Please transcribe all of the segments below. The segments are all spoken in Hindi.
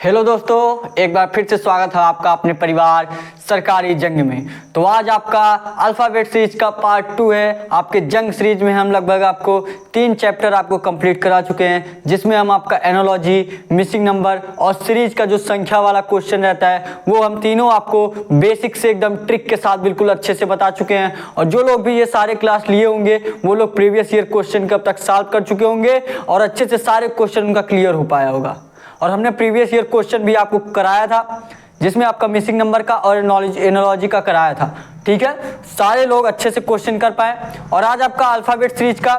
हेलो दोस्तों, एक बार फिर से स्वागत है आपका अपने परिवार सरकारी जंग में। तो आज आपका अल्फ़ाबेट सीरीज का पार्ट 2 है। आपके जंग सीरीज में हम लगभग आपको 3 चैप्टर आपको कंप्लीट करा चुके हैं, जिसमें हम आपका एनोलॉजी, मिसिंग नंबर और सीरीज का जो संख्या वाला क्वेश्चन रहता है वो हम तीनों आपको बेसिक से एकदम ट्रिक के साथ बिल्कुल अच्छे से बता चुके हैं। और जो लोग भी ये सारे क्लास लिए होंगे वो लोग प्रीवियस ईयर क्वेश्चन कब तक सॉल्व कर चुके होंगे और अच्छे से सारे क्वेश्चन उनका क्लियर हो पाया होगा। और हमने प्रीवियस ईयर क्वेश्चन भी आपको कराया था, जिसमें आपका मिसिंग नंबर का और एनोलॉजी का कराया था। ठीक है, सारे लोग अच्छे से क्वेश्चन कर पाए। और आज आपका अल्फ़ाबेट सीरीज का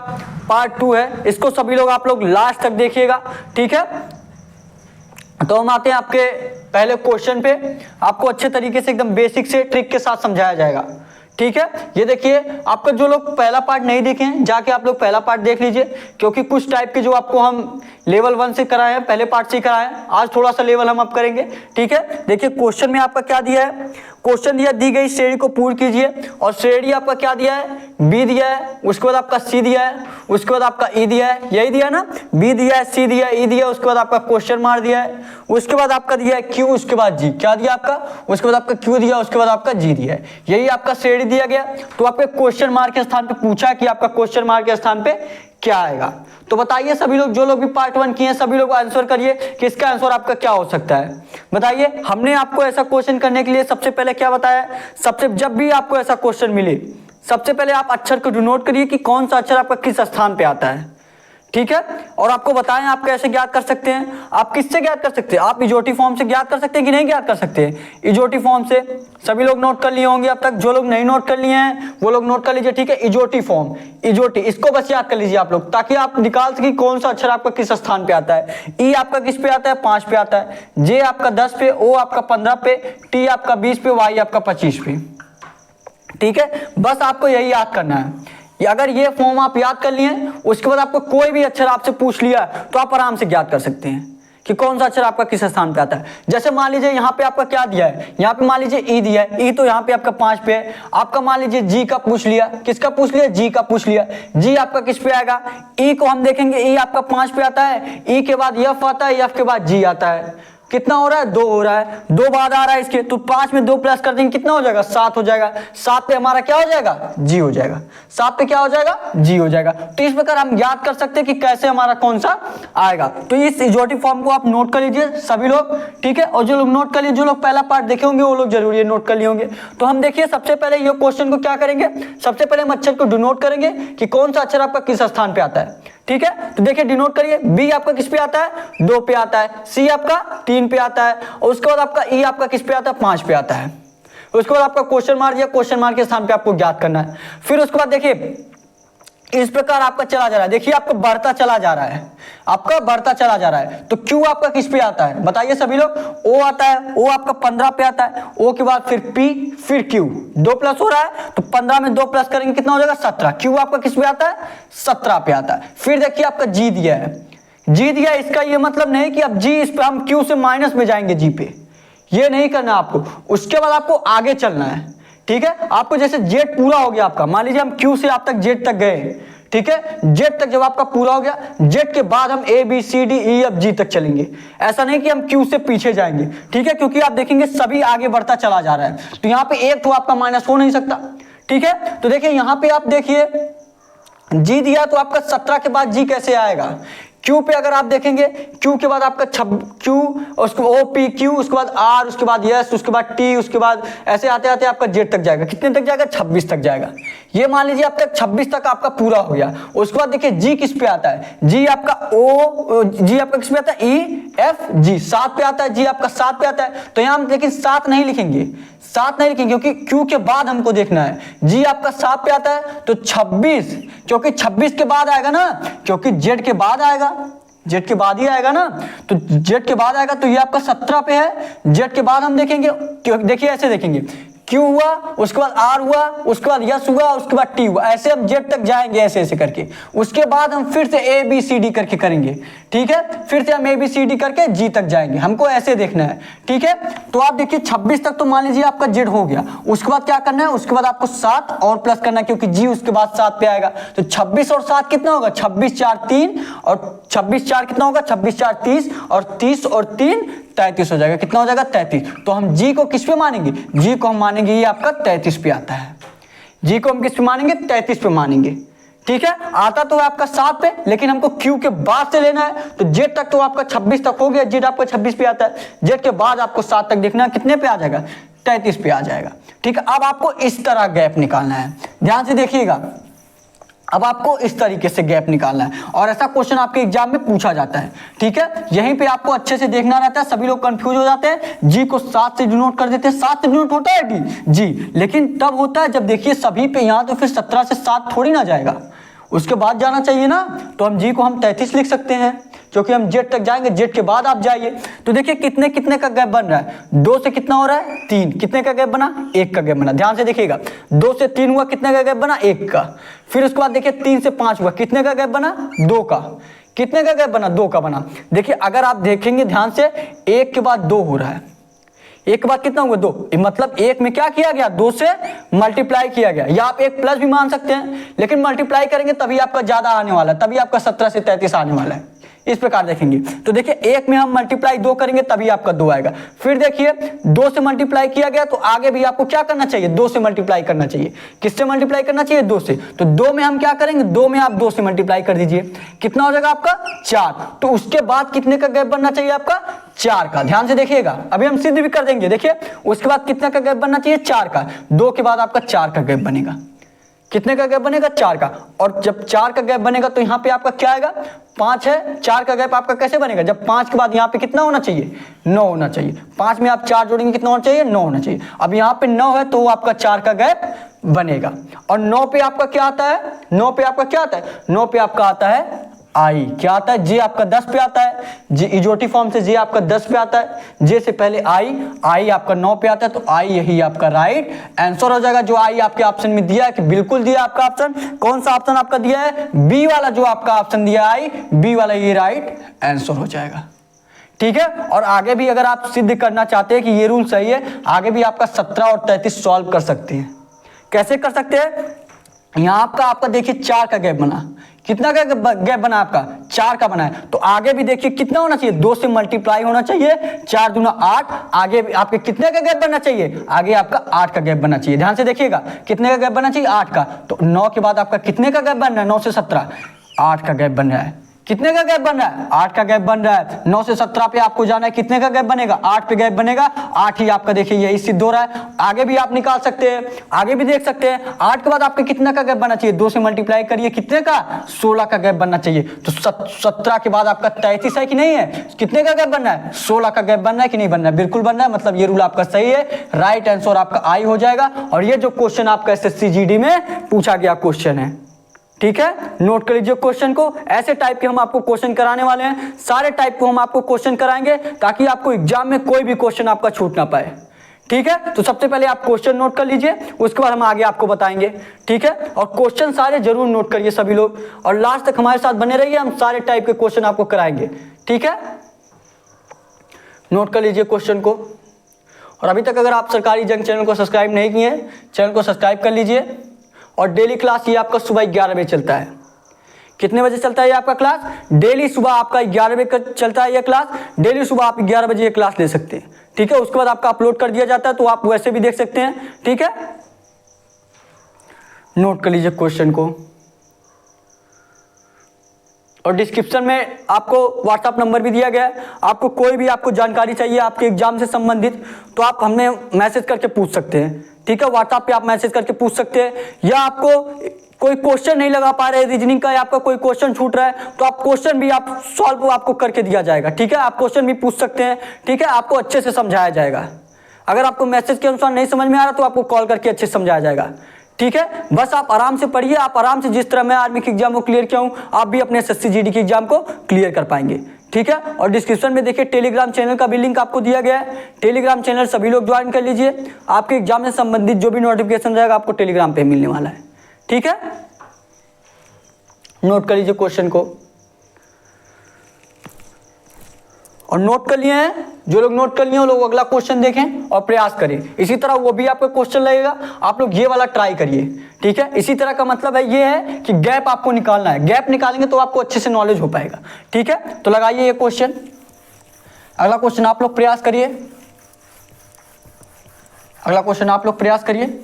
पार्ट 2 है, इसको सभी लोग आप लोग लास्ट तक देखिएगा। ठीक है, तो हम आते हैं आपके पहले क्वेश्चन पे। आपको अच्छे तरीके से एकदम बेसिक से ट्रिक के साथ समझाया जाएगा। ठीक है, ये देखिए, आपका जो लोग पहला पार्ट नहीं देखे हैं जाके आप लोग पहला पार्ट देख लीजिए, क्योंकि कुछ टाइप के जो आपको हम लेवल 1 से कराए हैं, पहले पार्ट से कराए हैं, आज थोड़ा सा लेवल हम अप करेंगे। ठीक है, देखिए क्वेश्चन में आपका क्या दिया है। क्वेश्चन दिया, दी गई श्रेणी को पूर्ण कीजिए। और श्रेणी आपका क्या दिया है, बी दिया है, उसके बाद आपका सी दिया है, उसके बाद आपका ई दिया है, यही दिया है ना, बी दिया है, सी दिया है, ई दिया है, उसके बाद आपका क्वेश्चन मार्क दिया है, उसके बाद आपका दिया है क्यू, उसके बाद जी, क्या दिया आपका, उसके बाद आपका क्यू दिया, उसके बाद आपका जी दिया है, यही आपका श्रेणी दिया गया। तो आपके क्वेश्चन मार्क के स्थान पे पूछा कि आपका क्वेश्चन मार्क के स्थान पे क्या आएगा। तो बताइए सभी लोग, जो लोग भी पार्ट 1 किए हैं सभी लोग आंसर करिए कि इसका आंसर आपका क्या हो सकता है। बताइए, हमने आपको ऐसा क्वेश्चन करने के लिए सबसे पहले क्या बताया, सबसे जब भी आपको ऐसा क्वेश्चन मिले सबसे पहले आप अक्षर को डिनोट करिए कि कौन सा अक्षर आपका किस स्थान पे आता है। ठीक है, और आपको बताएं आप कैसे ज्ञात कर सकते हैं। आप किससे ज्ञात कर सकते हैं, आप इजोटी फॉर्म से ज्ञात कर सकते हैं कि नहीं ज्ञात कर सकते हैं। इजोटी फॉर्म से सभी लोग नोट कर लिए होंगे अब तक, जो लोग नहीं नोट कर लिए हैं वो लोग नोट कर लीजिए। ठीक है, इजोटी फॉर्म, इजोटी, इसको बस याद कर लीजिए आप लोग, ताकि आप निकाल सके कौन सा अक्षर आपका किस स्थान पे आता है। ई आपका किस पे आता है, 5 पे आता है, जे आपका 10 पे, ओ आपका 15 पे, टी आपका 20 पे, वाई आपका 25 पे। ठीक है, बस आपको यही याद करना है। अगर ये फॉर्म आप याद कर लिए, उसके बाद आपको कोई भी अक्षर आपसे पूछ लिया तो आप आराम से ज्ञात कर सकते हैं कि कौन सा अक्षर आपका किस स्थान पे आता है। जैसे मान लीजिए यहाँ पे आपका क्या दिया है, यहाँ पे मान लीजिए ई दिया है, ई तो यहाँ पे आपका 5 पे है। आपका मान लीजिए जी का पूछ लिया, किसका पूछ लिया, जी का पूछ लिया, जी आपका किस पे आएगा, ई को हम देखेंगे, ई आपका 5 पे आता है, ई के बाद एफ आता है, एफ के बाद जी आता है। कितना हो रहा है, 2 हो रहा है, 2 बाद आ रहा है इसके, तो 5 में 2 प्लस कर देंगे, कितना हो जाएगा, 7 हो जाएगा। 7 पे हमारा क्या हो जाएगा, जी हो जाएगा। 7 पे क्या हो जाएगा, जी हो जाएगा। तो इस प्रकार हम याद कर सकते हैं कि कैसे हमारा कौन सा आएगा। तो इस इजोटी फॉर्म को आप नोट कर लीजिए सभी लोग। ठीक है, और जो लोग नोट कर लिए, जो लोग पहला पार्ट देखे होंगे वो लोग जरूर ये नोट कर लिए होंगे। तो हम देखिए सबसे पहले ये क्वेश्चन को क्या करेंगे, सबसे पहले हम अक्षर को डिनोट करेंगे कि कौन सा अक्षर आपका किस स्थान पे आता है। ठीक है, तो देखिए डिनोट करिए, बी आपका किस पे आता है, 2 पे आता है, सी आपका 3 पे आता है, और उसके बाद आपका ई आपका किस पे आता है, 5 पे आता है। उसके बाद आपका क्वेश्चन मार्क दिया, क्वेश्चन मार्क के स्थान पे आपको ज्ञात करना है। फिर उसके बाद देखिए इस प्रकार आपका चला जा रहा है, देखिए आपका बढ़ता चला जा रहा है, आपका बढ़ता चला जा रहा है। तो क्यू आपका किस पे आता है, बताइए सभी लोग, ओ आता है, ओ आपका 15 पे आता है, ओ के बाद फिर पी, फिर क्यू, 2 प्लस हो रहा है, तो 15 में 2 प्लस करेंगे कितना हो जाएगा, 17। क्यू आपका किस पे आता है, 17 पे आता है। फिर देखिए आपका जी दिया है, जी दिया, इसका ये मतलब नहीं कि अब जी इस पे हम क्यू से माइनस में जाएंगे जी पे, ये नहीं करना आपको। उसके बाद आपको आगे चलना है। ठीक है, आपको जैसे जेड पूरा हो गया आपका, मान लीजिए हम क्यू से आप तक जेड तक गए। ठीक है, जेड तक जब आपका पूरा हो गया, जेड के बाद हम A B C D E F G तक चलेंगे। ऐसा नहीं कि हम क्यू से पीछे जाएंगे। ठीक है, क्योंकि आप देखेंगे सभी आगे बढ़ता चला जा रहा है, तो यहाँ पे एक तो आपका माइनस हो नहीं सकता। ठीक है, तो देखिए यहाँ पे आप देखिए जी दिया, तो आपका 17 के बाद जी कैसे आएगा। क्यू पे अगर आप देखेंगे, क्यू के बाद आपका क्यू, उसके ओ पी क्यू, उसके बाद आर, उसके बाद यस, उसके बाद टी, उसके बाद ऐसे आते आते आपका जेड तक जाएगा। कितने तक जाएगा, 26 तक जाएगा। ये मान लीजिए अब तक 26 तक आपका पूरा हो गया। उसके बाद देखिए जी किस पे आता है, जी आपका ओ, जी आपका किस पे आता है, ई एफ जी 7 पे आता है, जी आपका 7 पे आता है। तो यहाँ हम लेकिन 7 नहीं लिखेंगे, 7 नहीं लिखेंगे, क्योंकि क्यू के बाद हमको देखना है। जी आपका 7 पे आता है तो 26, क्योंकि 26 के बाद आएगा ना, क्योंकि जेड के बाद आएगा, जेड के बाद ही आएगा ना, तो जेड के बाद आएगा, तो ये आपका 17 पे है। जेड के बाद हम देखेंगे, देखिए ऐसे देखेंगे, क्यू हुआ, उसके बाद आर हुआ, उसके बाद यस हुआ, उसके बाद टी हुआ, ऐसे हम जेड तक जाएंगे ऐसे ऐसे करके। उसके बाद हम फिर से ए बी सी डी करके करेंगे, ठीक है। फिर से हम ए बी सी डी करके जी तक जाएंगे, हमको ऐसे देखना है, ठीक है। तो आप देखिए 26 तक तो मान लीजिए आपका जेड हो गया। उसके बाद क्या करना है, उसके बाद आपको 7 और प्लस करना है, क्योंकि जी उसके बाद 7 पे आएगा। तो 26 और 7 कितना होगा, 26 4 3, और 26 4 कितना होगा, 26 4 30, और 30 और 3 33 हो जाएगा। कितना हो जाएगा, 33। तो हम जी को किस पे मानेंगे, जी को हम मानेंगे ये आपका 33 पे आता है। जी को हम किस पे मानेंगे, 33 पे मानेंगे, ठीक है। आता तो है आपका 7 पे, लेकिन हमको क्यू के बाद से लेना है। तो जेड तक तो आपका 26 तक हो गया, जेड आपका 26 पे आता है। जेड के बाद आपको 7 तक देखना है, कितने पे आ जाएगा, 33 पे आ जाएगा, ठीक है। अब आपको इस तरह गैप निकालना है, ध्यान से देखिएगा। अब आपको इस तरीके से गैप निकालना है, और ऐसा क्वेश्चन आपके एग्जाम में पूछा जाता है, ठीक है। यहीं पे आपको अच्छे से देखना रहता है। सभी लोग कंफ्यूज हो जाते हैं, जी को 7 से डिनोट कर देते हैं। 7 से डिनोट होता है डी जी, लेकिन तब होता है जब देखिए सभी पे यहाँ तो फिर 17 से 7 थोड़ी ना जाएगा, उसके बाद जाना चाहिए ना। तो हम जी को हम 33 लिख सकते हैं, क्योंकि हम जेड तक जाएंगे, जेड के बाद आप जाइए। तो देखिए कितने कितने का गैप बन रहा है, 2 से कितना हो रहा है, 3, कितने का गैप बना, 1 का गैप बना। ध्यान से देखिएगा, 2 से 3 हुआ, कितने का गैप बना, 1 का। फिर उसके बाद देखिए 3 से 5 हुआ, कितने का गैप बना, 2 का। कितने का गैप बना, 2 का बना। देखिए अगर आप देखेंगे ध्यान से, 1 के बाद 2 हो रहा है, 1 के बाद कितना हुआ, 2, मतलब 1 में क्या किया गया, 2 से मल्टीप्लाई किया गया, या आप 1 प्लस भी मान सकते हैं, लेकिन मल्टीप्लाई करेंगे तभी आपका ज्यादा आने वाला है, तभी आपका 17 से 33 आने वाला है। इस प्रकार देखेंगे तो देखिए 1 में हम मल्टीप्लाई 2 करेंगे तभी आपका 2 आएगा। फिर देखिए 2 से मल्टीप्लाई किया गया, तो आगे भी आपको क्या करना चाहिए, 2 से मल्टीप्लाई करना चाहिए। किससे मल्टीप्लाई करना चाहिए, 2 से। तो 2 में हम क्या करेंगे, 2 में आप 2 से मल्टीप्लाई कर दीजिए, कितना हो जाएगा आपका 4। तो उसके बाद कितने का गैप बनना चाहिए आपका, 4 का। ध्यान से देखिएगा, अभी हम सिद्ध भी कर देंगे। देखिए उसके बाद कितने का गैप बनना चाहिए, 4 का। 2 के बाद आपका 4 का गैप बनेगा, कितने का गैप बनेगा, 4 का। और जब 4 का गैप बनेगा तो यहाँ पे आपका क्या आएगा, 5 है। 4 का गैप आपका कैसे बनेगा, जब 5 के बाद यहाँ पे कितना होना चाहिए, 9 होना चाहिए। 5 में आप 4 जोड़ेंगे, कितना होना चाहिए, 9 होना चाहिए। अब यहाँ पे 9 है तो आपका 4 का गैप बनेगा। और 9 पे आपका क्या आता है, 9 पे आपका क्या आता है, 9 पे आपका आता है आई, क्या आता है, जे आपका 10 पे आता है, जे इजोटी फॉर्म से जे आपका 10 पे आता है, जे से पहले आई आपका 9 पे आता है। तो आई यही आपका राइट आंसर हो जाएगा, जो आई आपके ऑप्शन में दिया है कि बिल्कुल दिया आपका ऑप्शन। कौन सा ऑप्शन आपका दिया है, बी वाला, जो आपका ऑप्शन दिया आई बी वाला, ये राइट आंसर हो जाएगा, ठीक है। और आगे भी अगर आप सिद्ध करना चाहते हैं कि ये रूल सही है, आगे भी आपका 17 और 33 सॉल्व कर सकते हैं। कैसे कर सकते हैं, यहाँ आपका देखिए 4 का गैप बना, कितना का गैप बना आपका, 4 का बना है। तो आगे भी देखिए कितना होना चाहिए, 2 से मल्टीप्लाई होना चाहिए, 4 दूना 8। आगे भी आपके कितने का गैप बनना चाहिए, आगे आपका 8 का गैप बनना चाहिए। ध्यान से देखिएगा, कितने का गैप बनना चाहिए, 8 का। तो 9 के बाद आपका कितने का गैप बन रहा है, 9 से 17, 8 का गैप बन रहा है। कितने का गैप बन रहा है, 8 का गैप बन रहा है। 9 से 17 पे आपको जाना है, कितने का गैप बनेगा, 8 पे गैप बनेगा। 8 ही आपका देखिए यही सिद्ध हो रहा है। आगे भी आप निकाल सकते हैं, आगे भी देख सकते हैं। 8 के बाद आपके कितना का गैप बनना चाहिए, 2 से मल्टीप्लाई करिए, कितने का, 16 का गैप बनना चाहिए। तो 17 के बाद आपका 33 है कि नहीं है, कितने का गैप बनना है, 16 का गैप बनना है कि नहीं बनना है, बिल्कुल बनना है। मतलब ये रूल आपका सही है, राइट आंसर आपका आई हो जाएगा। और ये जो क्वेश्चन आपका SSC GD में पूछा गया क्वेश्चन है, ठीक है। नोट कर लीजिए क्वेश्चन को। ऐसे टाइप के हम आपको क्वेश्चन कराने वाले हैं, सारे टाइप को हम आपको क्वेश्चन कराएंगे, ताकि आपको एग्जाम में कोई भी क्वेश्चन आपका छूट ना पाए, ठीक है। तो सबसे पहले आप क्वेश्चन नोट कर लीजिए, उसके बाद हम आगे आपको बताएंगे, ठीक है। और क्वेश्चन सारे जरूर नोट करिए सभी लोग, और लास्ट तक हमारे साथ बने रहिए, हम सारे टाइप के क्वेश्चन आपको कराएंगे, ठीक है। नोट कर लीजिए क्वेश्चन को। और अभी तक अगर आप सरकारी जंग चैनल को सब्सक्राइब नहीं किए, चैनल को सब्सक्राइब कर लीजिए। और डेली क्लास ये आपका सुबह 11 बजे चलता है। कितने बजे चलता है ये आपका क्लास, डेली सुबह आपका 11 बजे चलता है ये क्लास। डेली सुबह आप 11 बजे ये क्लास ले सकते हैं, ठीक है। उसके बाद आपका अपलोड कर दिया जाता है, तो आप वैसे भी देख सकते हैं, ठीक है। नोट कर लीजिए क्वेश्चन को। और डिस्क्रिप्शन में आपको व्हाट्सएप नंबर भी दिया गया है। आपको कोई भी आपको जानकारी चाहिए आपके एग्जाम से संबंधित, तो आप हमें मैसेज करके पूछ सकते हैं, ठीक है। व्हाट्सएप पे आप मैसेज करके पूछ सकते हैं, या आपको कोई क्वेश्चन नहीं लगा पा रहे रीजनिंग का, या आपका कोई क्वेश्चन छूट रहा है, तो आप क्वेश्चन भी आप सॉल्व आपको करके दिया जाएगा, ठीक है। आप क्वेश्चन भी पूछ सकते हैं, ठीक है। आपको अच्छे से समझाया जाएगा। अगर आपको मैसेज के अनुसार नहीं समझ में आ रहा तो आपको कॉल करके अच्छे से समझाया जाएगा, ठीक है। बस आप आराम से पढ़िए, आप आराम से, जिस तरह मैं आर्मी के एग्जाम को क्लियर किया हूं, आप भी अपने SSC GD के एग्जाम को क्लियर कर पाएंगे, ठीक है। और डिस्क्रिप्शन में देखिए टेलीग्राम चैनल का भी लिंक आपको दिया गया है, टेलीग्राम चैनल सभी लोग ज्वाइन कर लीजिए। आपके एग्जाम से संबंधित जो भी नोटिफिकेशन रहेगा आपको टेलीग्राम पे मिलने वाला है, ठीक है। नोट कर लीजिए क्वेश्चन को, और नोट कर लिए हैं जो लोग नोट कर लिए वो लोग अगला क्वेश्चन देखें और प्रयास करें। इसी तरह वो भी आपको क्वेश्चन लगेगा, आप लोग ये वाला ट्राई करिए, ठीक है। इसी तरह का मतलब है ये है कि गैप आपको निकालना है, गैप निकालेंगे तो आपको अच्छे से नॉलेज हो पाएगा, ठीक है। तो लगाइए ये क्वेश्चन, अगला क्वेश्चन आप लोग प्रयास करिए, अगला क्वेश्चन आप लोग प्रयास करिए।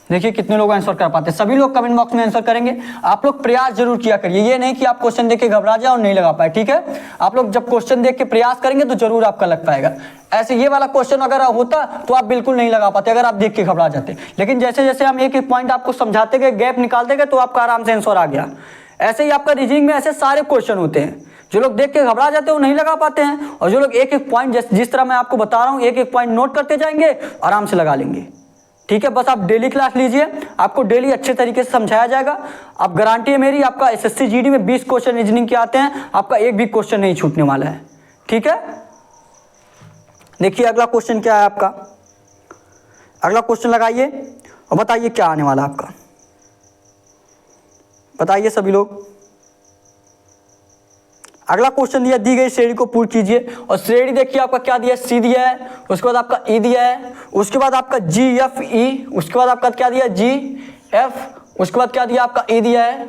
देखिए कितने लोग आंसर कर पाते हैं, सभी लोग कमेंट बॉक्स में आंसर करेंगे। आप लोग प्रयास जरूर किया करिए, ये नहीं कि आप क्वेश्चन देख के घबरा जाए और नहीं लगा पाए, ठीक है। आप लोग जब क्वेश्चन देख के प्रयास करेंगे तो जरूर आपका लग पाएगा। ऐसे ये वाला क्वेश्चन अगर होता तो आप बिल्कुल नहीं लगा पाते अगर आप देख के घबरा जाते, लेकिन जैसे जैसे हम एक एक पॉइंट आपको समझाते गए, गैप निकालते गए, तो आपका आराम से आंसर आ गया। ऐसे ही आपका रीजनिंग में ऐसे सारे क्वेश्चन होते हैं, जो लोग देख के घबरा जाते हैं वो नहीं लगा पाते हैं, और जो लोग एक एक पॉइंट जिस तरह मैं आपको बता रहा हूँ एक एक पॉइंट नोट करते जाएंगे आराम से लगा लेंगे, ठीक है। बस आप डेली क्लास लीजिए, आपको डेली अच्छे तरीके से समझाया जाएगा। आप गारंटी है मेरी, आपका एसएससी जीडी में 20 क्वेश्चन रीजनिंग के आते हैं, आपका एक भी क्वेश्चन नहीं छूटने वाला है, ठीक है। देखिए अगला क्वेश्चन क्या है आपका, अगला क्वेश्चन लगाइए और बताइए क्या आने वाला आपका, बताइए सभी लोग। अगला क्वेश्चन दिया, दी गई श्रेणी को पूर्ण कीजिए, और श्रेणी देखिए आपका क्या दिया है, सी दिया है, उसके बाद आपका ई दिया है, उसके बाद आपका जी एफ ई, उसके बाद आपका क्या दिया है जी एफ, उसके बाद क्या दिया आपका ई दिया है,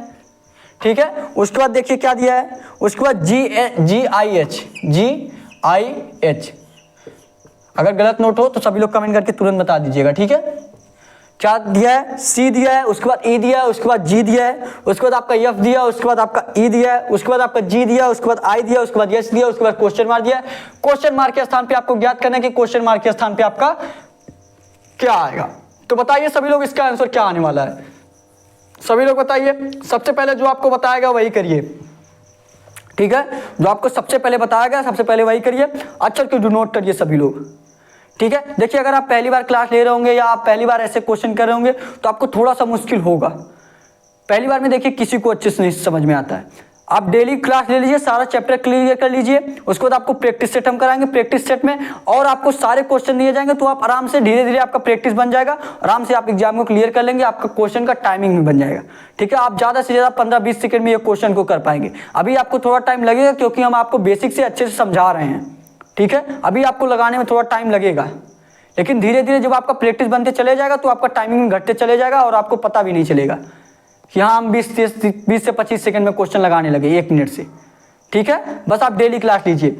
ठीक है। उसके बाद देखिए क्या दिया है, उसके बाद जी आई एच। अगर गलत नोट हो तो सभी लोग कमेंट करके तुरंत बता दीजिएगा, ठीक है। क्या दिया है, सी दिया है, उसके बाद ई दिया है, उसके बाद जी दिया है, उसके बाद आपका एफ दिया, उसके बाद आपका ई दिया है, उसके बाद आपका जी दिया, उसके बाद आई दिया, उसके बाद एस दिया, उसके बाद क्वेश्चन मार्क दिया है। क्वेश्चन मार्क के स्थान पे आपको ज्ञात करना है कि क्वेश्चन मार्क के स्थान पे आपका क्या आएगा। तो बताइए सभी लोग इसका आंसर क्या आने वाला है, सभी लोग बताइए। सबसे पहले जो आपको बताएगा वही करिए, ठीक है। जो आपको सबसे पहले बताया गया सबसे पहले वही करिए। अच्छा क्यों नोट करिए सभी लोग, ठीक है। देखिए अगर आप पहली बार क्लास ले रहे होंगे या आप पहली बार ऐसे क्वेश्चन कर रहे होंगे तो आपको थोड़ा सा मुश्किल होगा। पहली बार में देखिए किसी को अच्छे से नहीं समझ में आता है। आप डेली क्लास ले लीजिए, सारा चैप्टर क्लियर कर लीजिए, उसके बाद आपको प्रैक्टिस सेट हम कराएंगे, प्रैक्टिस सेट में और आपको सारे क्वेश्चन दिए जाएंगे, तो आप आराम से धीरे धीरे आपका प्रैक्टिस बन जाएगा, आराम से आप एग्जाम को क्लियर कर लेंगे, आपका क्वेश्चन का टाइमिंग भी बन जाएगा, ठीक है। आप ज़्यादा से ज़्यादा 15-20 सेकंड में ये क्वेश्चन को कर पाएंगे। अभी आपको थोड़ा टाइम लगेगा क्योंकि हम आपको बेसिक से अच्छे से समझा रहे हैं, ठीक है। अभी आपको लगाने में थोड़ा टाइम लगेगा, लेकिन धीरे धीरे जब आपका प्रैक्टिस बनते चले जाएगा तो आपका टाइमिंग घटते चले जाएगा और आपको पता भी नहीं चलेगा कि हाँ हम 20 से 25 सेकंड में क्वेश्चन लगाने लगे 1 मिनट से, ठीक है। बस आप डेली क्लास लीजिए।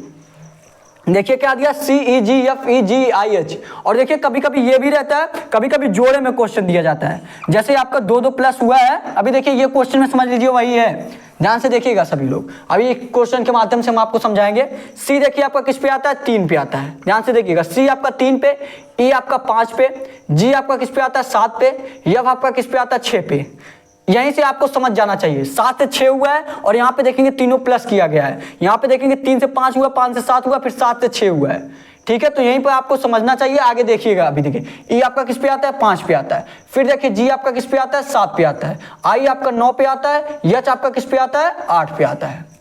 देखिए क्या दिया, CEGFEGIH। और देखिए कभी कभी ये भी रहता है, कभी कभी जोड़े में क्वेश्चन दिया जाता है, जैसे आपका 2-2 प्लस हुआ है। अभी देखिए ये क्वेश्चन में समझ लीजिए वही है, ध्यान से देखिएगा सभी लोग। अभी एक क्वेश्चन के माध्यम से हम आपको समझाएंगे। सी देखिए आपका किस पे आता है, 3 पे आता है, ध्यान से देखिएगा। सी आपका 3 पे, ई आपका 5 पे, जी आपका किस पे आता है 7 पे, एफ आपका किस पे आता है 6 पे। यहीं से आपको समझ जाना चाहिए 7 से 6 हुआ है, और यहाँ पे देखेंगे तीनों प्लस किया गया है। यहाँ पे देखेंगे 3 से 5 हुआ, 5 से 7 हुआ, फिर 7 से 6 हुआ है, ठीक है। तो यहीं पर आपको समझना चाहिए। आगे देखिएगा, अभी देखिए ई आपका किस पे आता है 5 पे आता है, फिर देखिए जी आपका किस पे आता है 7 पे आता है, आई आपका 9 पे आता है, एच आपका किस पे आता है 8 पे आता है।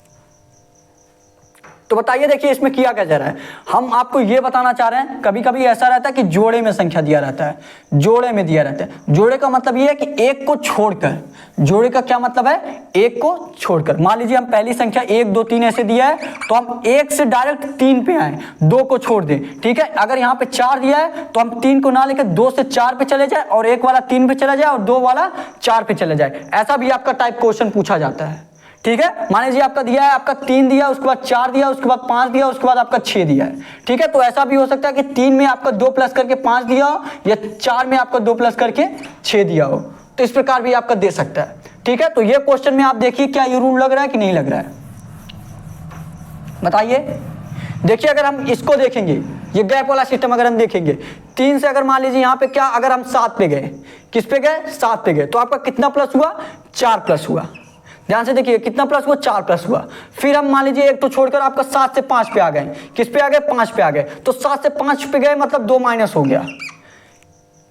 तो बताइए देखिए इसमें किया क्या जा रहा है। हम आपको ये बताना चाह रहे हैं, कभी कभी ऐसा रहता है कि जोड़े में संख्या दिया रहता है, जोड़े में दिया रहता है। जोड़े का मतलब ये है कि एक को छोड़कर, जोड़े का क्या मतलब है, एक को छोड़कर। मान लीजिए हम पहली संख्या 1 2 3 ऐसे दिया है, तो हम 1 से डायरेक्ट 3 पे आए, 2 को छोड़ दें, ठीक है। अगर यहाँ पे 4 दिया है तो हम 3 को ना लेकर 2 से 4 पे चले जाए, और 1 वाला 3 पे चला जाए और 2 वाला 4 पे चले जाए। ऐसा भी आपका टाइप क्वेश्चन पूछा जाता है, ठीक है। मान लीजिए आपका दिया है, आपका 3 दिया, उसके बाद 4 दिया, उसके बाद 5 दिया, उसके बाद आपका 6 दिया है, ठीक है। तो ऐसा भी हो सकता है कि 3 में आपका 2 प्लस करके 5 दिया हो, या 4 में आपका 2 प्लस करके 6 दिया हो। तो इस प्रकार भी आपका दे सकता है, ठीक है। तो ये क्वेश्चन में आप देखिए क्या ये रूल लग रहा है कि नहीं लग रहा है, बताइए। देखिए अगर हम इसको देखेंगे, ये गैप वाला सिस्टम अगर हम देखेंगे, 3 से अगर मान लीजिए यहाँ पे क्या, अगर हम 7 पे गए, किस पे गए 7 पे गए, तो आपका कितना प्लस हुआ, 4 प्लस हुआ। ध्यान से देखिए कितना प्लस हुआ, 4 प्लस हुआ। फिर हम मान लीजिए एक तो छोड़कर आपका 7 से 5 पे आ गए, किस पे आ गए 5 पे आ गए, तो 7 से 5 पे गए मतलब 2 माइनस हो गया,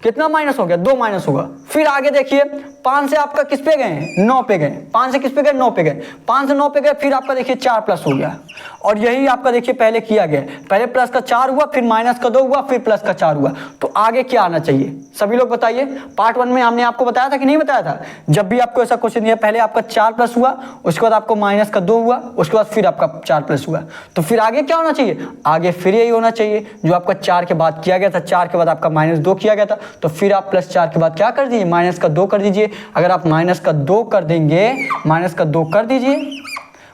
कितना माइनस हो गया 2 माइनस होगा। फिर आगे देखिए 5 से आपका किस पे गए, 9 पे गए, 5 से किस पे गए, 9 पे गए, 5 से 9 पे गए, फिर आपका देखिए 4 प्लस हो गया। और यही आपका देखिए पहले किया गया, पहले प्लस का 4 हुआ, फिर माइनस का 2 हुआ, फिर प्लस का 4 हुआ। तो आगे क्या आना चाहिए सभी लोग बताइए। पार्ट 1 में हमने आपको बताया था कि नहीं बताया था, जब भी आपको ऐसा क्वेश्चन दिया पहले आपका 4 प्लस हुआ, उसके बाद आपको माइनस का 2 हुआ, उसके बाद फिर आपका 4 प्लस हुआ। तो फिर आगे क्या होना चाहिए, आगे फिर यही होना चाहिए जो आपका 4 के बाद किया गया था, 4 के बाद आपका माइनस 2 किया गया था, तो फिर आप प्लस 4 के बाद क्या कर दीजिए, माइनस का 2 कर दीजिए। अगर आप माइनस का 2 कर देंगे, माइनस का 2 कर दीजिए,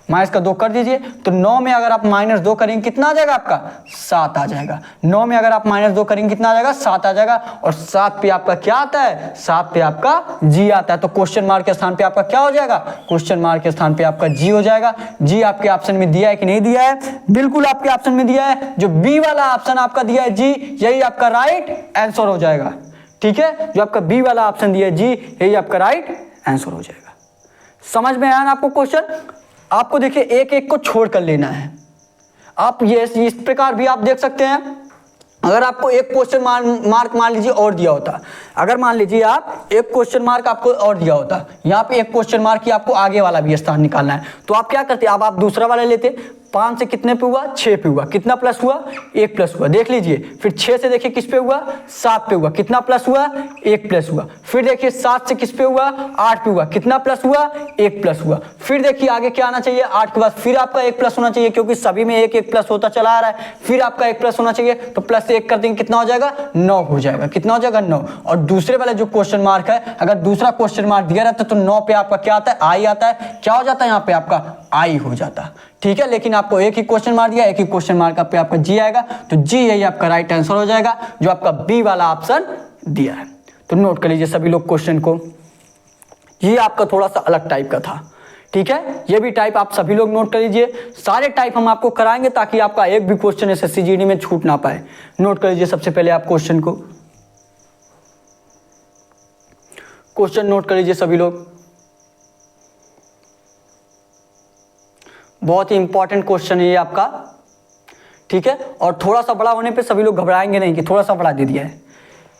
माइनस का 2 कर दीजिए, तो 9 में अगर आप माइनस 2 करेंगे कितना आ जाएगा आपका, 7 आ जाएगा। 9 में अगर आप माइनस 2 करेंगे कितना आ जाएगा, 7 आ जाएगा। और 7 पे आपका क्या आता है, 7 पे आपका जी आता है। तो क्वेश्चन मार्क के स्थान पे आपका क्या हो जाएगा, क्वेश्चन मार्क के स्थान पे आपका जी हो जाएगा। जी आपके ऑप्शन में दिया है कि नहीं दिया है, बिल्कुल आपके ऑप्शन में दिया है। जो बी वाला ऑप्शन आपका दिया है जी, यही आपका राइट आंसर हो जाएगा। ठीक है, जो आपका बी वाला ऑप्शन दिया है जी, यही आपका राइट आंसर हो जाएगा। समझ में आया ना आपको क्वेश्चन। आपको देखिए एक एक को छोड़ कर लेना है। आप ये इस प्रकार भी आप देख सकते हैं, अगर आपको एक क्वेश्चन मार्क मान लीजिए और दिया होता, अगर मान लीजिए आप एक क्वेश्चन मार्क आपको और दिया होता, यहाँ पे एक क्वेश्चन मार्क की आपको आगे वाला भी स्थान निकालना है, तो आप क्या करते, अब आप दूसरा वाला लेते। 5 से कितने पे हुआ, 6 पे हुआ, कितना प्लस हुआ, 1 प्लस हुआ, देख लीजिए। फिर 6 से देखिए किस पे हुआ, 7 पे हुआ, कितना प्लस हुआ, 1 प्लस हुआ। फिर देखिए 7 से किस पे हुआ, 8 पे हुआ, कितना प्लस हुआ, 1 प्लस हुआ। फिर देखिए आगे क्या आना चाहिए, 8 के बाद फिर आपका 1 प्लस होना चाहिए, क्योंकि सभी में 1 1 प्लस होता चला आ रहा है। फिर आपका 1 प्लस होना चाहिए, तो प्लस 1 कर देंगे, कितना हो जाएगा, 9 हो जाएगा। कितना हो जाएगा, 9। और दूसरे वाले जो क्वेश्चन मार्क है, अगर दूसरा क्वेश्चन मार्क दिया रहता तो 9 पे आपका क्या आता है, आई आता है। क्या हो जाता है यहाँ पे आपका आई हो जाता। ठीक है, लेकिन आपको एक ही क्वेश्चन मार्क दिया, एक ही क्वेश्चन मार्क पे आपका जी आएगा, तो जी यही आपका राइट आंसर हो जाएगा, जो आपका बी वाला ऑप्शन दिया है। तो नोट कर लीजिए सभी लोग क्वेश्चन को, ये आपका थोड़ा सा अलग टाइप का था। ठीक है, ये भी टाइप आप सभी लोग नोट कर लीजिए। सारे टाइप हम आपको कराएंगे ताकि आपका एक भी क्वेश्चन एसएससी जीडी में छूट ना पाए। नोट कर लीजिए सबसे पहले आप क्वेश्चन को, क्वेश्चन नोट कर लीजिए सभी लोग। बहुत ही इंपॉर्टेंट क्वेश्चन है ये आपका। ठीक है, और थोड़ा सा बड़ा होने पे सभी लोग घबराएंगे नहीं कि थोड़ा सा बड़ा दे दिया है।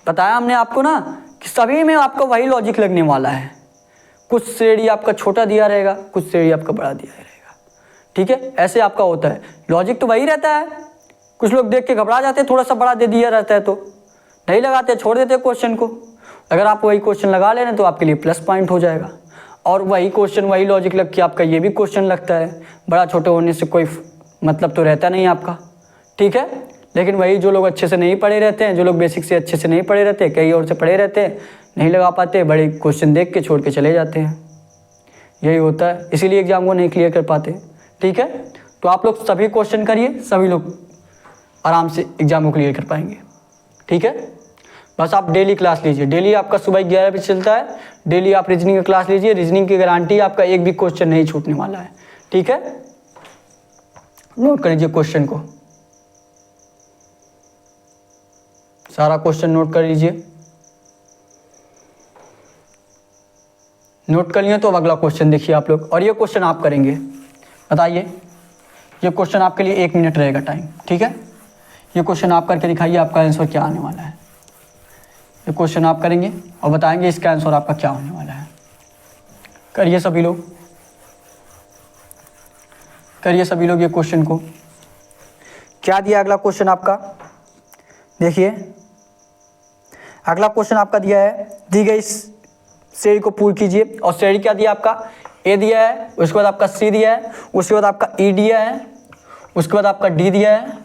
बताया हमने आपको ना कि सभी में आपका वही लॉजिक लगने वाला है। कुछ श्रेणी आपका छोटा दिया रहेगा, कुछ श्रेणी आपका बड़ा दिया रहेगा। ठीक है, ऐसे आपका होता है, लॉजिक तो वही रहता है। कुछ लोग देख के घबरा जाते हैं, थोड़ा सा बड़ा दे दिया रहता है तो नहीं लगाते, छोड़ देते क्वेश्चन को। अगर आप वही क्वेश्चन लगा ले रहे हैं तो आपके लिए प्लस पॉइंट हो जाएगा। और वही क्वेश्चन वही लॉजिक लग के आपका ये भी क्वेश्चन लगता है, बड़ा छोटे होने से कोई मतलब तो रहता नहीं आपका। ठीक है, लेकिन वही जो लोग अच्छे से नहीं पढ़े रहते हैं, जो लोग बेसिक से अच्छे से नहीं पढ़े रहते, कहीं और से पढ़े रहते हैं, नहीं लगा पाते, बड़े क्वेश्चन देख के छोड़ के चले जाते हैं। यही होता है, इसीलिए एग्जाम को नहीं क्लियर कर पाते। ठीक है, तो आप लोग सभी क्वेश्चन करिए, सभी लोग आराम से एग्जाम को क्लियर कर पाएंगे। ठीक है, बस आप डेली क्लास लीजिए। डेली आपका सुबह 11 बजे चलता है, डेली आप रीजनिंग की क्लास लीजिए। रीजनिंग की गारंटी आपका एक भी क्वेश्चन नहीं छूटने वाला है। ठीक है, नोट कर लीजिए क्वेश्चन को, सारा क्वेश्चन नोट कर लीजिए। नोट कर लिए तो अब अगला क्वेश्चन देखिए आप लोग, और ये क्वेश्चन आप करेंगे। बताइए, ये क्वेश्चन आपके लिए 1 मिनट रहेगा टाइम। ठीक है, ये क्वेश्चन आप करके दिखाइए, आपका आंसर क्या आने वाला है। ये क्वेश्चन आप करेंगे और बताएंगे इसका आंसर आपका क्या होने वाला है। करिए सभी लोग, करिए सभी लोग ये क्वेश्चन को। क्या दिया अगला क्वेश्चन आपका, देखिए अगला क्वेश्चन आपका दिया है, दी गई श्रेणी को पूर्ण कीजिए। और श्रेणी क्या दिया आपका, ए दिया है, उसके बाद आपका सी दिया है, उसके बाद आपका ई दिया है, उसके बाद आपका डी दिया है,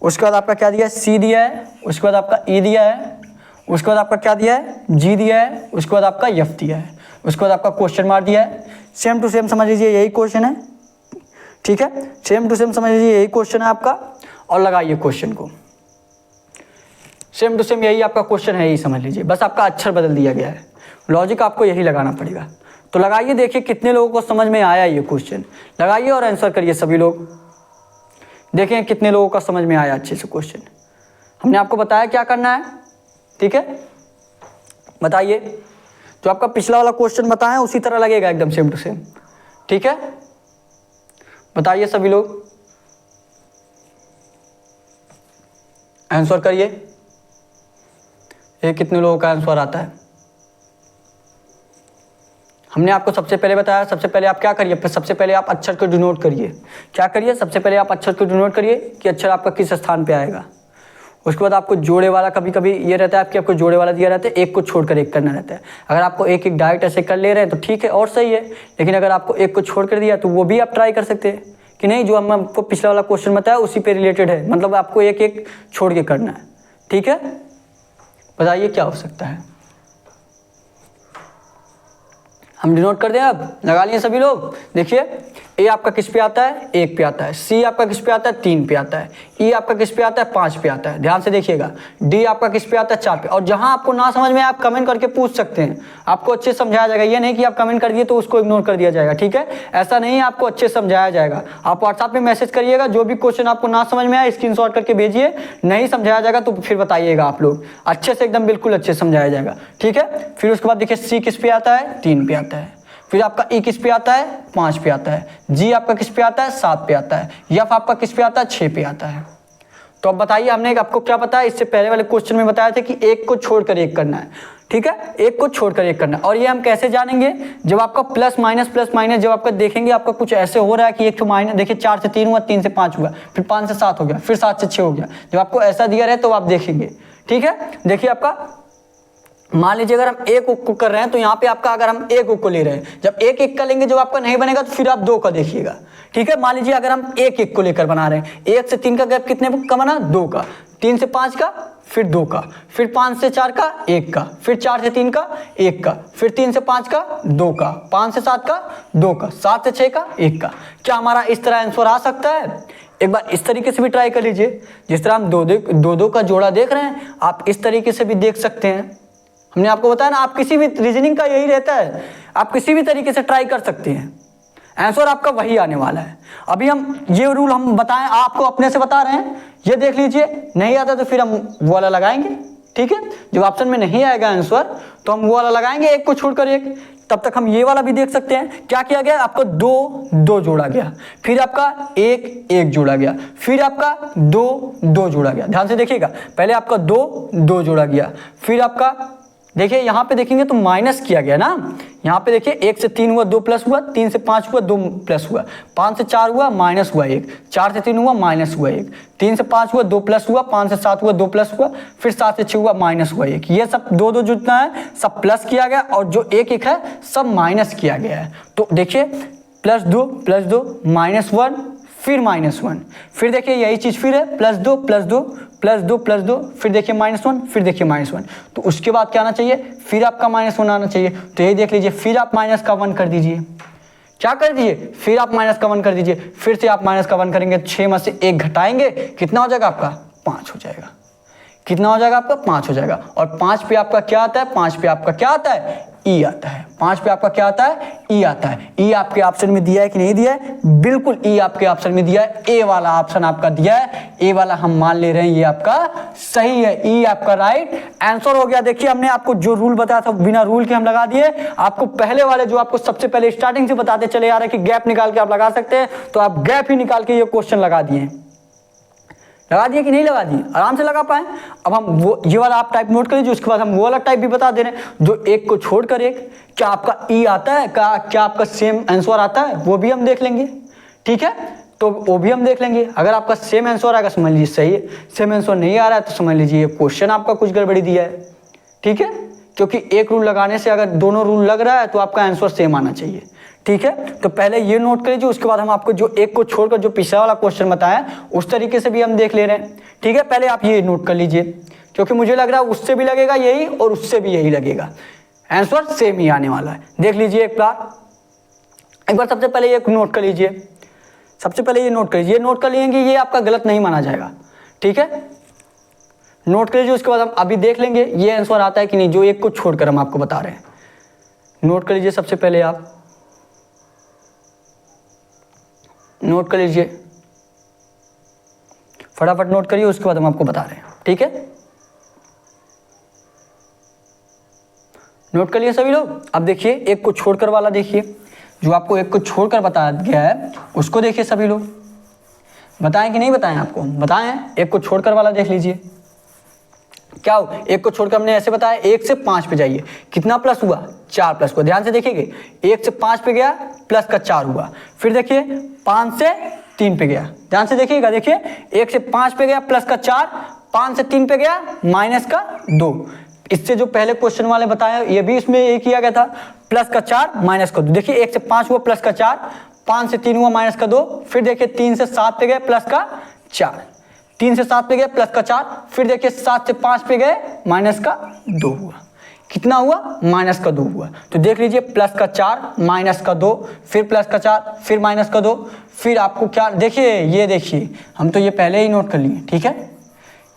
उसके बाद आपका क्या दिया है, सी दिया है, उसके बाद आपका ई दिया है, उसके बाद आपका क्या दिया है, जी दिया है, उसके बाद आपका एफ दिया है, उसके बाद आपका क्वेश्चन मार्क दिया है। सेम टू सेम समझ लीजिए यही क्वेश्चन है। ठीक है, सेम टू सेम समझ लीजिए यही क्वेश्चन है आपका, और लगाइए क्वेश्चन को। सेम टू सेम यही आपका क्वेश्चन है, यही समझ लीजिए, बस आपका अक्षर बदल दिया गया है। लॉजिक आपको यही लगाना पड़ेगा। तो लगाइए, देखिए कितने लोगों को समझ में आया ये क्वेश्चन। लगाइए और आंसर करिए सभी लोग, देखें कितने लोगों का समझ में आया अच्छे से क्वेश्चन। हमने आपको बताया क्या करना है। ठीक है, बताइए, जो आपका पिछला वाला क्वेश्चन बताया उसी तरह लगेगा एकदम सेम टू सेम। ठीक है, बताइए सभी लोग, आंसर करिए। ये कितने लोगों का आंसर आता है। हमने आपको सबसे पहले बताया, सबसे पहले आप क्या करिए, सबसे पहले आप अक्षर को डिनोट करिए। क्या करिए, सबसे पहले आप अक्षर को डिनोट करिए कि अक्षर आपका किस स्थान पे आएगा। उसके बाद आपको जोड़े वाला, कभी कभी ये रहता है कि आपको जोड़े वाला दिया रहता है, एक को छोड़कर एक करना रहता है। अगर आपको एक एक डायरेक्ट ऐसे कर ले रहे हैं तो ठीक है और सही है, लेकिन अगर आपको एक को छोड़ कर दिया तो वो भी आप ट्राई कर सकते हैं कि नहीं, जो हम आपको पिछला वाला क्वेश्चन बताया उसी पे रिलेटेड है, मतलब आपको एक एक छोड़ के करना है। ठीक है, बताइए क्या हो सकता है। हम डिनोट कर दें, अब लगा लिए सभी लोग। देखिए ए आपका किस पे आता है, 1 पे आता है। सी आपका किस पे आता है, 3 पे आता है। ई आपका किस पे आता है, 5 पे आता है। ध्यान से देखिएगा। डी आपका किस पे आता है, 4 पे। और जहां आपको ना समझ में आप कमेंट करके पूछ सकते हैं, आपको अच्छे से समझाया जाएगा। ये नहीं कि आप कमेंट कर दिए तो उसको इग्नोर कर दिया जाएगा। ठीक है, ऐसा नहीं है, आपको अच्छे से समझाया जाएगा। आप व्हाट्सएप में मैसेज करिएगा, जो भी क्वेश्चन आपको ना समझ में आए स्क्रीनशॉट करके भेजिए। नहीं समझाया जाएगा तो फिर बताइएगा, आप लोग अच्छे से एकदम बिल्कुल अच्छे से समझाया जाएगा। ठीक है, फिर उसके बाद देखिए सी किस पे आता है, 3 पे आता है। फिर आपका ई किस पे आता है, 5 पे आता है। जी आपका किस पे आता है, 7 पे आता है। एफ आपका किस पे आता है, 6 पे आता है। तो अब बताइए, हमने आपको क्या बताया, इससे पहले वाले क्वेश्चन में बताया था कि एक को छोड़कर एक करना है। ठीक है, एक को छोड़कर एक करना है। और ये हम कैसे जानेंगे, जब आपका प्लस माइनस जब आपका देखेंगे आपका कुछ ऐसे हो रहा है कि एक तो माइनस, देखिए 4 से 3 हुआ, 3 से 5 हुआ, फिर 5 से 7 हो गया, फिर 7 से 6 हो गया। जब आपको ऐसा दिया रहे तो आप देखेंगे। ठीक है, देखिए आपका मान लीजिए अगर हम एक को कर रहे हैं तो यहाँ पे आपका अगर हम एक को ले रहे हैं, जब एक एक का लेंगे जब आपका नहीं बनेगा तो फिर आप 2 का देखिएगा। ठीक है, मान लीजिए अगर हम एक को लेकर बना रहे हैं, 1 से 3 का गैप कितने का बना, 2 का। 3 से 5 का, फिर 2 का, फिर 5 से 4 का 1 का, फिर 4 से 3 का 1 का, फिर 3 से 5 का 2 का, 5 से 7 का 2 का, 7 से 6 का 1 का। क्या हमारा इस तरह आंसर आ सकता है? एक बार इस तरीके से भी ट्राई कर लीजिए। जिस तरह हम दो का जोड़ा देख रहे हैं, आप इस तरीके से भी देख सकते हैं। हमने आपको बताया ना, आप किसी भी रीजनिंग का यही रहता है, आप किसी भी तरीके से ट्राई कर सकते हैं, आंसर आपका वही आने वाला है। अभी हम ये रूल हम बताएं, आपको अपने से बता रहे हैं, ये देख लीजिए। नहीं आता तो फिर हम वो वाला लगाएंगे। ठीक है, जब ऑप्शन में नहीं आएगा आंसर तो हम वो वाला लगाएंगे, एक को छोड़कर एक। तब तक हम ये वाला भी देख सकते हैं। क्या किया गया, आपका 2 जोड़ा गया, फिर आपका 1 जोड़ा गया, फिर आपका 2 जोड़ा गया। ध्यान से देखिएगा, पहले आपका 2 जोड़ा गया, फिर आपका देखिए यहाँ पे देखेंगे तो माइनस किया गया ना। यहाँ पे देखिए 1 से 3 हुआ, 2 प्लस हुआ, 3 से 5 हुआ, 2 प्लस हुआ, 5 से 4 हुआ, माइनस हुआ 1, 4 से 3 हुआ, माइनस हुआ 1, 3 से 5 हुआ, 2 प्लस हुआ, 5 से 7 हुआ, 2 प्लस हुआ, फिर 7 से 6 हुआ, माइनस हुआ 1। ये सब 2 जितना है सब प्लस किया गया, और जो 1 है सब माइनस किया गया है। तो देखिए +2 +2 -1, फिर -1, फिर देखिए यही चीज फिर है +2 +2 +2 +2, फिर देखिए -1, फिर देखिए -1। तो उसके बाद क्या आना चाहिए, फिर आपका -1 आना चाहिए। तो यही देख लीजिए, फिर आप -1 कर दीजिए। क्या कर दीजिए, फिर आप -1 कर दीजिए, फिर से आप -1 करेंगे, 6 में से 1 घटाएंगे, कितना हो जाएगा आपका, 5 हो जाएगा। कितना हो जाएगा आपका, 5 हो जाएगा। और 5 पे आपका क्या आता है, 5 पे आपका क्या आता है, ई आता है। 5 पे आपका क्या आता है, ई आता है। ई आपके ऑप्शन में दिया है कि नहीं दिया है, बिल्कुल ई आपके ऑप्शन में दिया है। ए वाला ऑप्शन आपका दिया है, ए वाला हम मान ले रहे हैं ये आपका सही है। ई आपका राइट आंसर हो गया। देखिए हमने आपको जो रूल बताया था बिना रूल के हम लगा दिए। आपको पहले वाले जो आपको सबसे पहले स्टार्टिंग से बताते चले आ रहे कि गैप निकाल के आप लगा सकते हैं, तो आप गैप ही निकाल के ये क्वेश्चन लगा दिए कि नहीं लगा दिए, आराम से लगा पाए। अब हम वो ये वाला आप टाइप नोट कर लीजिए, उसके बाद हम वो वाला टाइप भी बता दे रहे हैं, जो एक को छोड़कर एक। क्या आपका ई आता है, क्या आपका सेम आंसर आता है, वो भी हम देख लेंगे। ठीक है, तो वो भी हम देख लेंगे। अगर आपका सेम आंसर आएगा समझ लीजिए सही है, सेम आंसर नहीं आ रहा है तो समझ लीजिए क्वेश्चन आपका कुछ गड़बड़ी दिया है। ठीक है, क्योंकि एक रूल लगाने से अगर दोनों रूल लग रहा है तो आपका आंसर सेम आना चाहिए। ठीक है, तो पहले ये नोट कर लीजिए, उसके बाद हम आपको जो एक को छोड़कर जो पिछला वाला क्वेश्चन बताया उस तरीके से भी हम देख ले रहे हैं। ठीक है, पहले आप ये नोट कर लीजिए, क्योंकि मुझे लग रहा है उससे भी लगेगा यही और उससे भी यही लगेगा, आंसर सेम ही आने वाला है। देख लीजिए एक बार सबसे पहले ये नोट कर लीजिए, सबसे पहले ये नोट कर लीजिए। नोट कर लेंगे, ये आपका गलत नहीं माना जाएगा। ठीक है, नोट कर लीजिए, उसके बाद हम अभी देख लेंगे ये आंसर आता है कि नहीं, जो एक को छोड़कर हम आपको बता रहे हैं। नोट कर लीजिए, सबसे पहले आप नोट कर लीजिए, फटाफट नोट करिए, उसके बाद हम आपको बता रहे हैं। ठीक है, नोट कर लिए सभी लोग। अब देखिए एक को छोड़कर वाला देखिए, जो आपको एक को छोड़कर बताया गया है उसको देखिए सभी लोग। बताएं कि नहीं बताएं, आपको बताएं। एक को छोड़कर वाला देख लीजिए, क्या हो, एक को छोड़कर हमने ऐसे बताया 1 से 5 पे जाइए, कितना प्लस हुआ, 4 प्लस हुआ। ध्यान से देखिएगा, 1 से 5 पे गया प्लस का 4 हुआ, फिर देखिए 5 से 3 पे गया, ध्यान से देखिएगा, देखिए 1 से 5 पे गया प्लस का 4, 5 से 3 पे गया माइनस का 2। इससे जो पहले क्वेश्चन वाले बताया ये भी इसमें ये किया गया था, प्लस का 4 माइनस का 2। देखिए 1 से 5 हुआ प्लस का 4, 5 से 3 हुआ माइनस का 2, फिर देखिए 3 से 7 पे गए प्लस का 4, 3 से 7 पे गए प्लस का 4, फिर देखिए 7 से 5 पे गए माइनस का 2 हुआ, कितना हुआ, माइनस का 2 हुआ। तो देख लीजिए प्लस का 4 माइनस का 2, फिर प्लस का 4 फिर माइनस का 2, फिर आपको क्या, देखिए ये देखिए हम तो ये पहले ही नोट कर लिए, ठीक है,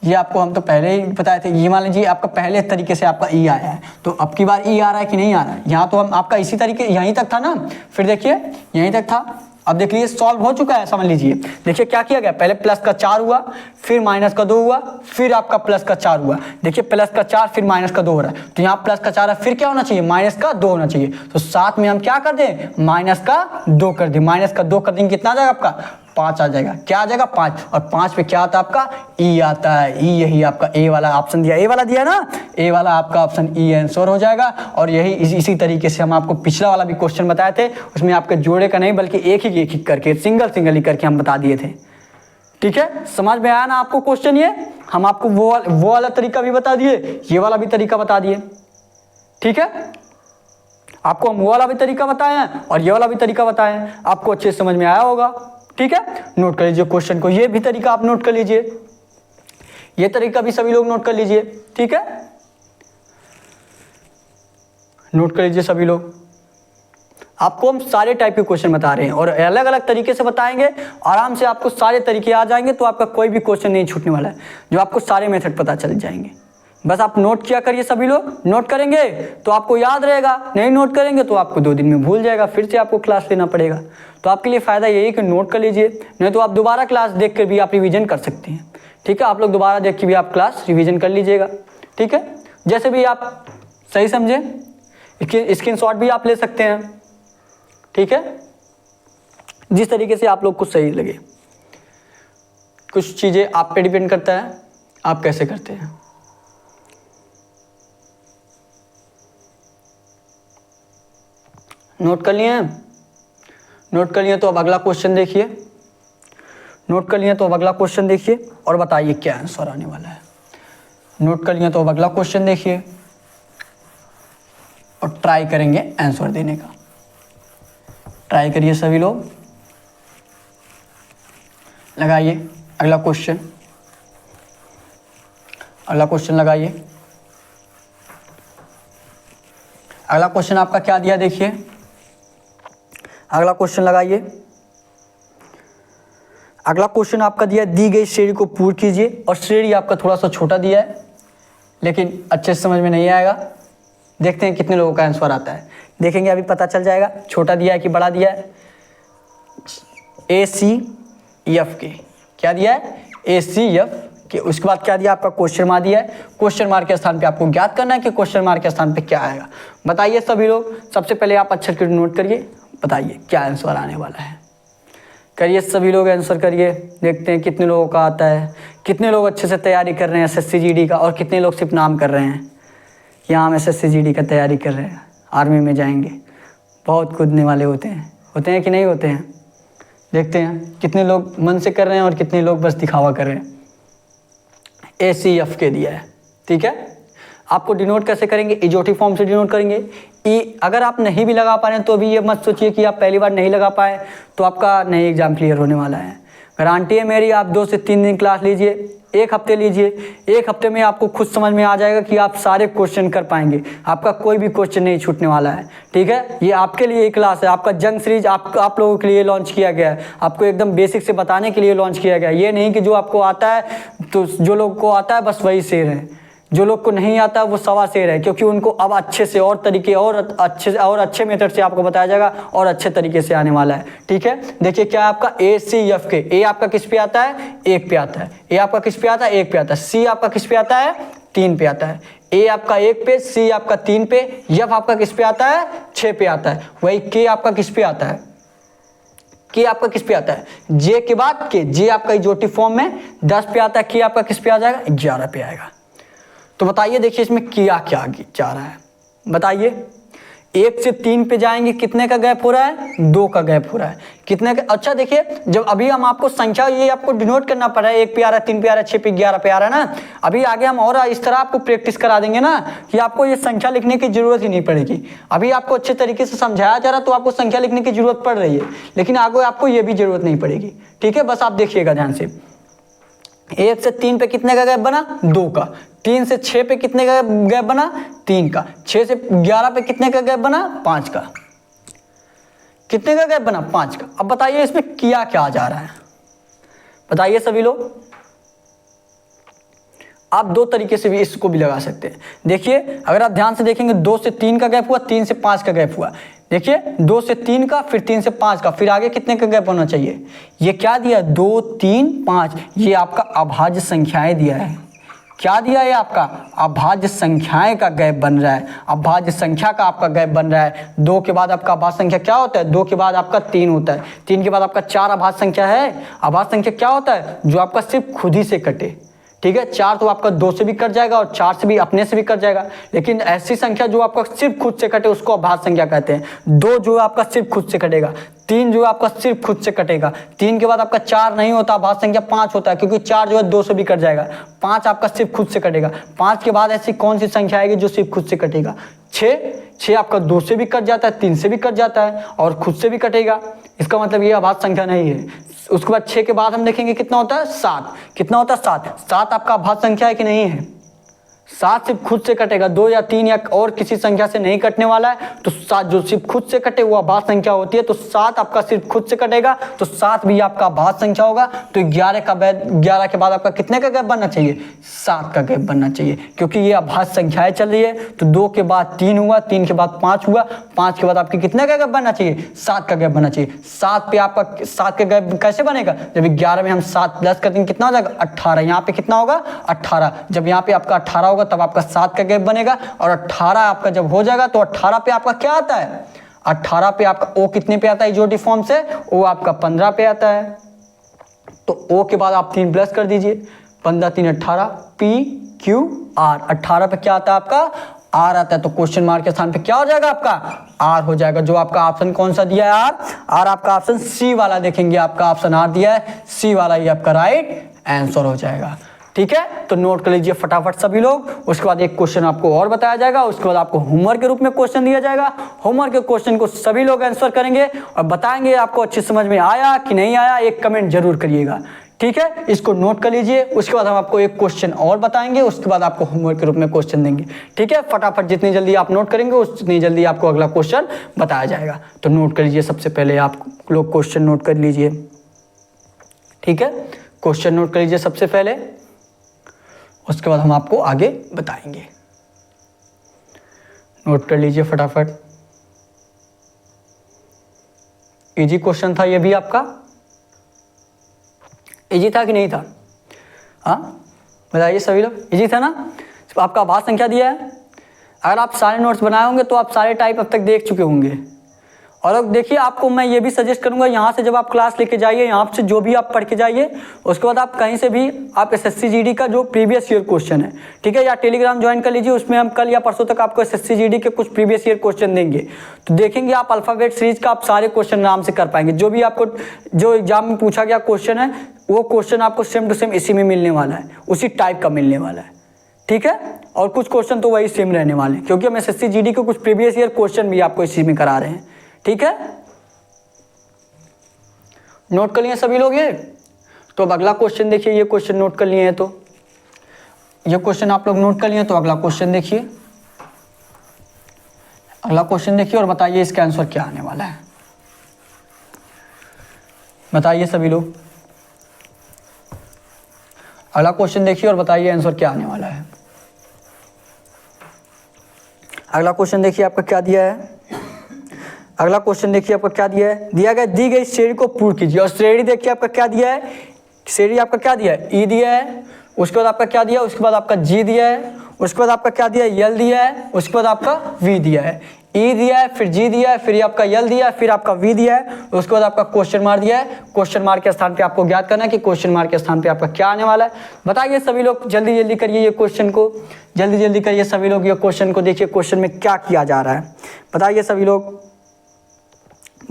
ये आपको हम तो पहले ही बताए थे। ये मान लीजिए आपका पहले तरीके से आपका ई आया है, तो अब की बार ई आ रहा है कि नहीं आ रहा है, यहाँ तो हम आपका इसी तरीके यहीं तक था ना, फिर देखिए यहीं तक था, अब देख लीजिए सॉल्व हो चुका है, समझ लीजिए। देखिए क्या किया गया, पहले प्लस का 4 हुआ, फिर माइनस का 2 हुआ, फिर आपका प्लस का 4 हुआ, देखिए प्लस का 4 फिर माइनस का 2 हो रहा है, तो यहाँ प्लस का 4 है, फिर क्या होना चाहिए, माइनस का 2 होना चाहिए। तो साथ में हम क्या कर दें, माइनस का 2 कर दें, माइनस का 2 कर देंगे, कितना आ जाएगा आपका, 5 आ जाएगा। क्या आ जाएगा, 5, और 5 पे क्या आता है आपका, ई आता है, ई यही आपका ए वाला ऑप्शन दिया, ए वाला दिया ना, ए वाला आपका ऑप्शन ई आंसर हो जाएगा। और यही इसी तरीके से हम आपको पिछला वाला भी क्वेश्चन बताए थे, उसमें आपके जोड़े का नहीं बल्कि एक ही करके सिंगल ही करके हम बता दिए थे, ठीक है। समझ में आया ना आपको क्वेश्चन, ये हम आपको वो वाला तरीका भी बता दिए, ये वाला भी तरीका बता दिए, ठीक है। आपको हम वो वाला भी तरीका बताए हैं और ये वाला भी तरीका बताए हैं, आपको अच्छे से समझ में आया होगा, ठीक है। नोट कर लीजिए क्वेश्चन को, ये भी तरीका आप नोट कर लीजिए, ये तरीका भी सभी लोग नोट कर लीजिए, ठीक है, नोट कर लीजिए सभी लोग। आपको हम सारे टाइप के क्वेश्चन बता रहे हैं और अलग अलग तरीके से बताएंगे, आराम से आपको सारे तरीके आ जाएंगे, तो आपका कोई भी क्वेश्चन नहीं छूटने वाला है, जो आपको सारे मेथड पता चल जाएंगे। बस आप नोट किया करिए, सभी लोग नोट करेंगे तो आपको याद रहेगा, नहीं नोट करेंगे तो आपको 2 दिन में भूल जाएगा, फिर से आपको क्लास लेना पड़ेगा। तो आपके लिए फ़ायदा यही है कि नोट कर लीजिए, नहीं तो आप दोबारा क्लास देख कर भी आप रिवीजन कर सकते हैं, ठीक है। आप लोग दोबारा देख के भी आप क्लास रिवीजन कर लीजिएगा, ठीक है, जैसे भी आप सही समझें, स्क्रीनशॉट भी आप ले सकते हैं, ठीक है, जिस तरीके से आप लोग को सही लगे। कुछ चीज़ें आप पे डिपेंड करता है, आप कैसे करते हैं। नोट कर लिए हैं, नोट कर लिए तो अब अगला क्वेश्चन देखिए, नोट कर लिए तो अब अगला क्वेश्चन देखिए और बताइए क्या आंसर आने वाला है। नोट कर लिए तो अब अगला क्वेश्चन देखिए और ट्राई करेंगे आंसर देने का। ट्राई करिए सभी लोग, लगाइए अगला क्वेश्चन, अगला क्वेश्चन लगाइए। अगला क्वेश्चन आपका क्या दिया देखिए, अगला क्वेश्चन लगाइए। अगला क्वेश्चन आपका दिया, दी गई श्रेणी को पूर्ण कीजिए, और श्रेणी आपका थोड़ा सा छोटा दिया है लेकिन अच्छे से समझ में नहीं आएगा। देखते हैं कितने लोगों का आंसर आता है, देखेंगे अभी पता चल जाएगा, छोटा दिया है कि बड़ा दिया है। ACF के क्या दिया है, ACF के, उसके बाद क्या दिया आपका क्वेश्चन मार्क दिया है, क्वेश्चन मार्क के स्थान पे आपको ज्ञात करना है कि क्वेश्चन मार्क के स्थान पे क्या आएगा। बताइए सभी लोग, सबसे पहले आप अक्षर को नोट करिए, बताइए क्या आंसर आने वाला है। करिए सभी लोग आंसर करिए, देखते हैं कितने लोगों का आता है, कितने लोग अच्छे से तैयारी कर रहे हैं SSC GD का, और कितने लोग सिर्फ नाम कर रहे हैं कि हम SSC GD का तैयारी कर रहे हैं, आर्मी में जाएंगे। बहुत कूदने वाले होते हैं कि नहीं होते हैं, देखते हैं कितने लोग मन से कर रहे हैं और कितने लोग बस दिखावा कर रहे हैं। ACF के दिया है, ठीक है। आपको डिनोट कैसे करेंगे, इजोटिक फॉर्म से डिनोट करेंगे। अगर आप नहीं भी लगा पा रहे हैं तो भी ये मत सोचिए कि आप पहली बार नहीं लगा पाए तो आपका नहीं एग्जाम क्लियर होने वाला है। गारंटी है मेरी, आप 2 से 3 दिन क्लास लीजिए, 1 हफ्ते लीजिए, 1 हफ्ते में आपको खुद समझ में आ जाएगा कि आप सारे क्वेश्चन कर पाएंगे, आपका कोई भी क्वेश्चन नहीं छूटने वाला है, ठीक है। ये आपके लिए क्लास है, आपका जंग सीरीज आप लोगों के लिए लॉन्च किया गया है, आपको एकदम बेसिक से बताने के लिए लॉन्च किया गया है। ये नहीं कि जो आपको आता है तो जो लोग को आता है बस वही शेर है, जो लोग को नहीं आता वो सवा शेर है, क्योंकि उनको अब अच्छे से और तरीके और अच्छे मेथड से आपको बताया जाएगा और अच्छे तरीके से आने वाला है, ठीक है। देखिए क्या है आपका ACF के, ए आपका किस पे आता है, 1 पे आता है, ए आपका किस पे आता है, 1 पे आता है, सी आपका किस पे आता है, 3 पे आता है, ए आपका 1 पे, सी आपका 3 पे, एफ आपका किस पे आता है, 6 पे आता है, वही के आपका किस पे आता है, के आपका किस पे आता है, जे के बाद के, जे आपका इजोटिक फॉर्म में 10 पे आता है, के आपका किस पे आ जाएगा, 11 पे आएगा। तो बताइए, देखिए इसमें किया क्या जा रहा है, बताइए। 1 से 3 पे जाएंगे, कितने का गैप हो रहा है? 2 का गैप हो रहा है। कितने का? अच्छा देखिए, जब अभी हम आपको संख्या ये आपको डिनोट करना पड़ रहा है, 1 पे आ रहा है, 3 पे आ रहा है, 6 पे, 11 पे आ रहा है ना। अभी आगे हम और इस तरह आपको प्रैक्टिस करा देंगे ना कि आपको ये संख्या लिखने की जरूरत ही नहीं पड़ेगी। अभी आपको अच्छे तरीके से समझाया जा रहा तो आपको संख्या लिखने की जरूरत पड़ रही है, लेकिन आगे आपको ये भी जरूरत नहीं पड़ेगी। ठीक है, बस आप देखिएगा ध्यान से। 1 से 3 पे कितने का गैप बना? 2 का। 3 से 6 पे कितने का गैप बना? 3 का। 6 से 11 पे कितने का गैप बना? 5 का। कितने का गैप बना? 5 का। अब बताइए इसमें किया क्या जा रहा है, बताइए सभी लोग। आप 2 तरीके से भी इसको भी लगा सकते हैं। देखिए अगर आप ध्यान से देखेंगे, 2 से 3 का गैप हुआ, 3 से 5 का गैप हुआ। देखिए 2 से 3 का, फिर 3 से 5 का, फिर आगे कितने का गैप होना चाहिए? ये क्या दिया? 2, 3, 5। ये आपका अभाज्य संख्याएं दिया है। क्या दिया है? आपका अभाज्य संख्याएं का गैप बन रहा है। अभाज्य संख्या का आपका गैप बन रहा है। 2 के बाद आपका अभाज्य संख्या क्या होता है? 2 के बाद आपका 3 होता है। 3 के बाद आपका 4 अभाज्य संख्या है। अभाज्य संख्या क्या होता है? जो आपका सिर्फ खुद ही से कटे। ठीक है, 4 तो आपका 2 से भी कट जाएगा और 4 से भी, अपने से भी कट जाएगा, लेकिन ऐसी संख्या जो आपका सिर्फ खुद से कटे उसको अभाज्य संख्या कहते हैं। 2 जो आपका सिर्फ खुद से कटेगा, 3 जो आपका सिर्फ खुद से कटेगा, 3 के बाद आपका 4 नहीं होता, अभाज्य संख्या 5 होता है, क्योंकि 4 जो है 2 से भी कट जाएगा। 5 आपका सिर्फ खुद से कटेगा। 5 के बाद ऐसी कौन सी संख्या आएगी जो सिर्फ खुद से कटेगा? 6 आपका 2 से भी कट जाता है, 3 से भी कट जाता है और खुद से भी कटेगा। इसका मतलब ये अभाज्य संख्या नहीं है। उसके बाद 6 के बाद हम देखेंगे कितना होता है? 7। कितना होता है? 7 आपका अभाज्य संख्या है कि नहीं है? 7 सिर्फ खुद से कटेगा, 2 या 3 या और किसी संख्या से नहीं कटने वाला है। तो 7 जो सिर्फ खुद से कटे वो अभाज्य संख्या होती है। तो 7 आपका सिर्फ खुद से कटेगा, तो 7 भी आपका अभाज्य संख्या होगा। तो 11 के बाद आपका कितने का गैप बनना चाहिए? 7 का गैप बनना चाहिए, क्योंकि ये अभाज्य संख्याएं चल रही है। तो 2 के बाद 3 हुआ, 3 के बाद 5 हुआ, 5 के बाद आपके कितने का गैप बनना चाहिए? 7 का गैप बनना चाहिए। 7 पे आपका 7 का गैप कैसे बनेगा? जब 11 में हम 7 प्लस कर देंगे, कितना हो जाएगा? 18। यहाँ पे कितना होगा? 18। जब यहाँ पे आपका 18 तब आपका 7 का गैप बनेगा। और 18 आपका जब हो जाएगा तो 18 पे आपका क्या आता है? 18 पे आपका ओ कितने पे आता है? इजोटिव फॉर्म से ओ आपका 15 पे आता है। तो ओ के बाद आप 3 प्लस कर दीजिए, 15 3 18, पी क्यू आर। 18 पे क्या आता है आपका? आर आता है। तो क्वेश्चन मार्क के स्थान पे क्या हो जाएगा? आपका आर हो जाएगा। जो आपका ऑप्शन कौन सा दिया है? आर आपका ऑप्शन सी वाला देखेंगे, आपका ऑप्शन आर दिया है, सी वाला ही आपका राइट आंसर हो जाएगा। ठीक है, तो नोट कर लीजिए फटाफट सभी लोग। उसके बाद एक क्वेश्चन आपको और बताया जाएगा, उसके बाद आपको होमवर्क के रूप में क्वेश्चन दिया जाएगा। होमवर्क के क्वेश्चन को सभी लोग आंसर करेंगे और बताएंगे आपको अच्छी समझ में आया कि नहीं आया। एक कमेंट जरूर करिएगा। ठीक है, इसको नोट कर लीजिए। उसके बाद हम आपको एक क्वेश्चन और बताएंगे, उसके बाद आपको होमवर्क के रूप में क्वेश्चन देंगे। ठीक है, फटाफट जितनी जल्दी आप नोट करेंगे उतनी जल्दी आपको अगला क्वेश्चन बताया जाएगा। तो नोट कर लीजिए, सबसे पहले आप लोग क्वेश्चन नोट कर लीजिए। ठीक है, क्वेश्चन नोट कर लीजिए सबसे पहले, उसके बाद हम आपको आगे बताएंगे। नोट कर लीजिए फटाफट। इजी क्वेश्चन था ये भी आपका, इजी था कि नहीं था? हाँ बताइए सभी लोग, इजी था ना? आपका अभाज्य संख्या दिया है। अगर आप सारे नोट्स बनाए होंगे तो आप सारे टाइप अब तक देख चुके होंगे। और अब देखिए, आपको मैं ये भी सजेस्ट करूंगा, यहाँ से जब आप क्लास लेके जाइए, यहाँ से जो भी आप पढ़ के जाइए, उसके बाद आप कहीं से भी आप एसएससी जीडी का जो प्रीवियस ईयर क्वेश्चन है, ठीक है, या टेलीग्राम ज्वाइन कर लीजिए। उसमें हम कल या परसों तक आपको एसएससी जीडी के कुछ प्रीवियस ईयर क्वेश्चन देंगे। तो देखेंगे आप अल्फाबेट सीरीज का आप सारे क्वेश्चन आराम से कर पाएंगे। जो भी आपको जो एग्जाम में पूछा गया क्वेश्चन है, वो क्वेश्चन आपको सेम टू सेम इसी में मिलने वाला है, उसी टाइप का मिलने वाला है। ठीक है, और कुछ क्वेश्चन तो वही सेम रहने वाले हैं, क्योंकि हम एसएससी जीडी के कुछ प्रीवियस ईयर क्वेश्चन भी आपको इसी में करा रहे हैं। ठीक है, नोट कर लिए सभी लोग ये? तो अब अगला क्वेश्चन देखिए। ये क्वेश्चन नोट कर लिए हैं, तो ये क्वेश्चन आप लोग नोट कर लिए, तो अगला क्वेश्चन देखिए। अगला क्वेश्चन देखिए और बताइए इसका आंसर क्या आने वाला है। बताइए सभी लोग, अगला क्वेश्चन देखिए और बताइए आंसर क्या आने वाला है। अगला क्वेश्चन देखिए आपका क्या दिया है। अगला क्वेश्चन देखिए आपका क्या दिया है। दिया गया दी गई श्रेणी को पूर्ण कीजिए। और श्रेणी देखिए आपका क्या दिया है, श्रेणी आपका क्या दिया है? ई दिया है। उसके बाद आपका क्या दिया? उसके बाद आपका जी दिया है। उसके बाद आपका क्या दिया है? यल दिया है। उसके बाद आपका वी दिया है। ई दिया है, फिर जी दिया है, फिर ये आपका यल दिया है, फिर आपका वी दिया है, उसके बाद आपका क्वेश्चन मार्क दिया है। क्वेश्चन मार्क के स्थान पे आपको ज्ञात करना है कि क्वेश्चन मार्क के स्थान पे आपका क्या आने वाला है। बताइए सभी लोग, जल्दी जल्दी करिए ये क्वेश्चन को, जल्दी जल्दी करिए सभी लोग ये क्वेश्चन को। देखिए क्वेश्चन में क्या किया जा रहा है, बताइए सभी लोग,